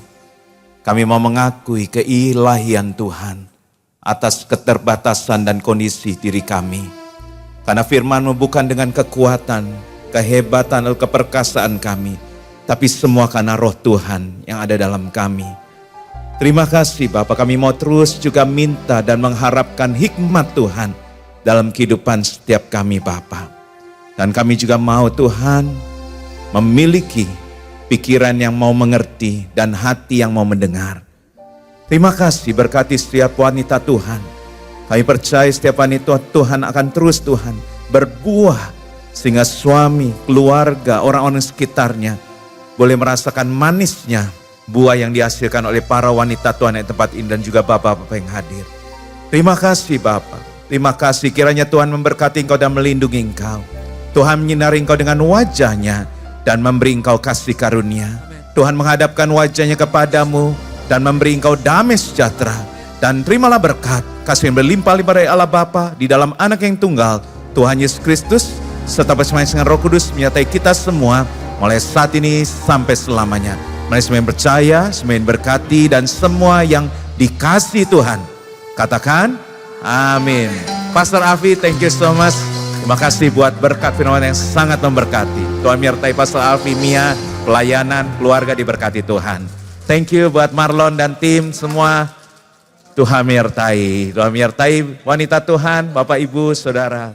Kami mau mengakui keilahian Tuhan atas keterbatasan dan kondisi diri kami. Karena firman-Mu bukan dengan kekuatan, kehebatan atau keperkasaan kami, tapi semua karena roh Tuhan yang ada dalam kami. Terima kasih Bapak, kami mau terus juga minta dan mengharapkan hikmat Tuhan dalam kehidupan setiap kami Bapak. Dan kami juga mau Tuhan memiliki pikiran yang mau mengerti dan hati yang mau mendengar. Terima kasih, berkati setiap wanita Tuhan. Kami percaya setiap wanita Tuhan akan terus Tuhan berbuah sehingga suami, keluarga, orang-orang sekitarnya boleh merasakan manisnya buah yang dihasilkan oleh para wanita Tuhan yang tempat ini dan juga bapak-bapak yang hadir. Terima kasih Bapak. Terima kasih kiranya Tuhan memberkati engkau dan melindungi engkau. Tuhan menyinari engkau dengan wajahnya dan memberi engkau kasih karunia. Tuhan menghadapkan wajahnya kepadamu dan memberi engkau damai sejahtera. Dan terimalah berkat, kasih yang berlimpah-limpah dari Allah Bapa di dalam anak yang tunggal, Tuhan Yesus Kristus, serta bersama dengan Roh Kudus menyertai kita semua mulai saat ini sampai selamanya. Mari semua yang percaya, semua yang berkati dan semua yang dikasih Tuhan. Katakan, amin. Pastor Afi, thank you so much. Terima kasih buat berkat firman yang sangat memberkati. Tuhan menyertai Pastor Afi, Mia, pelayanan, keluarga diberkati Tuhan. Thank you buat Marlon dan tim semua. Tuhan menyertai wanita Tuhan, Bapak Ibu, Saudara.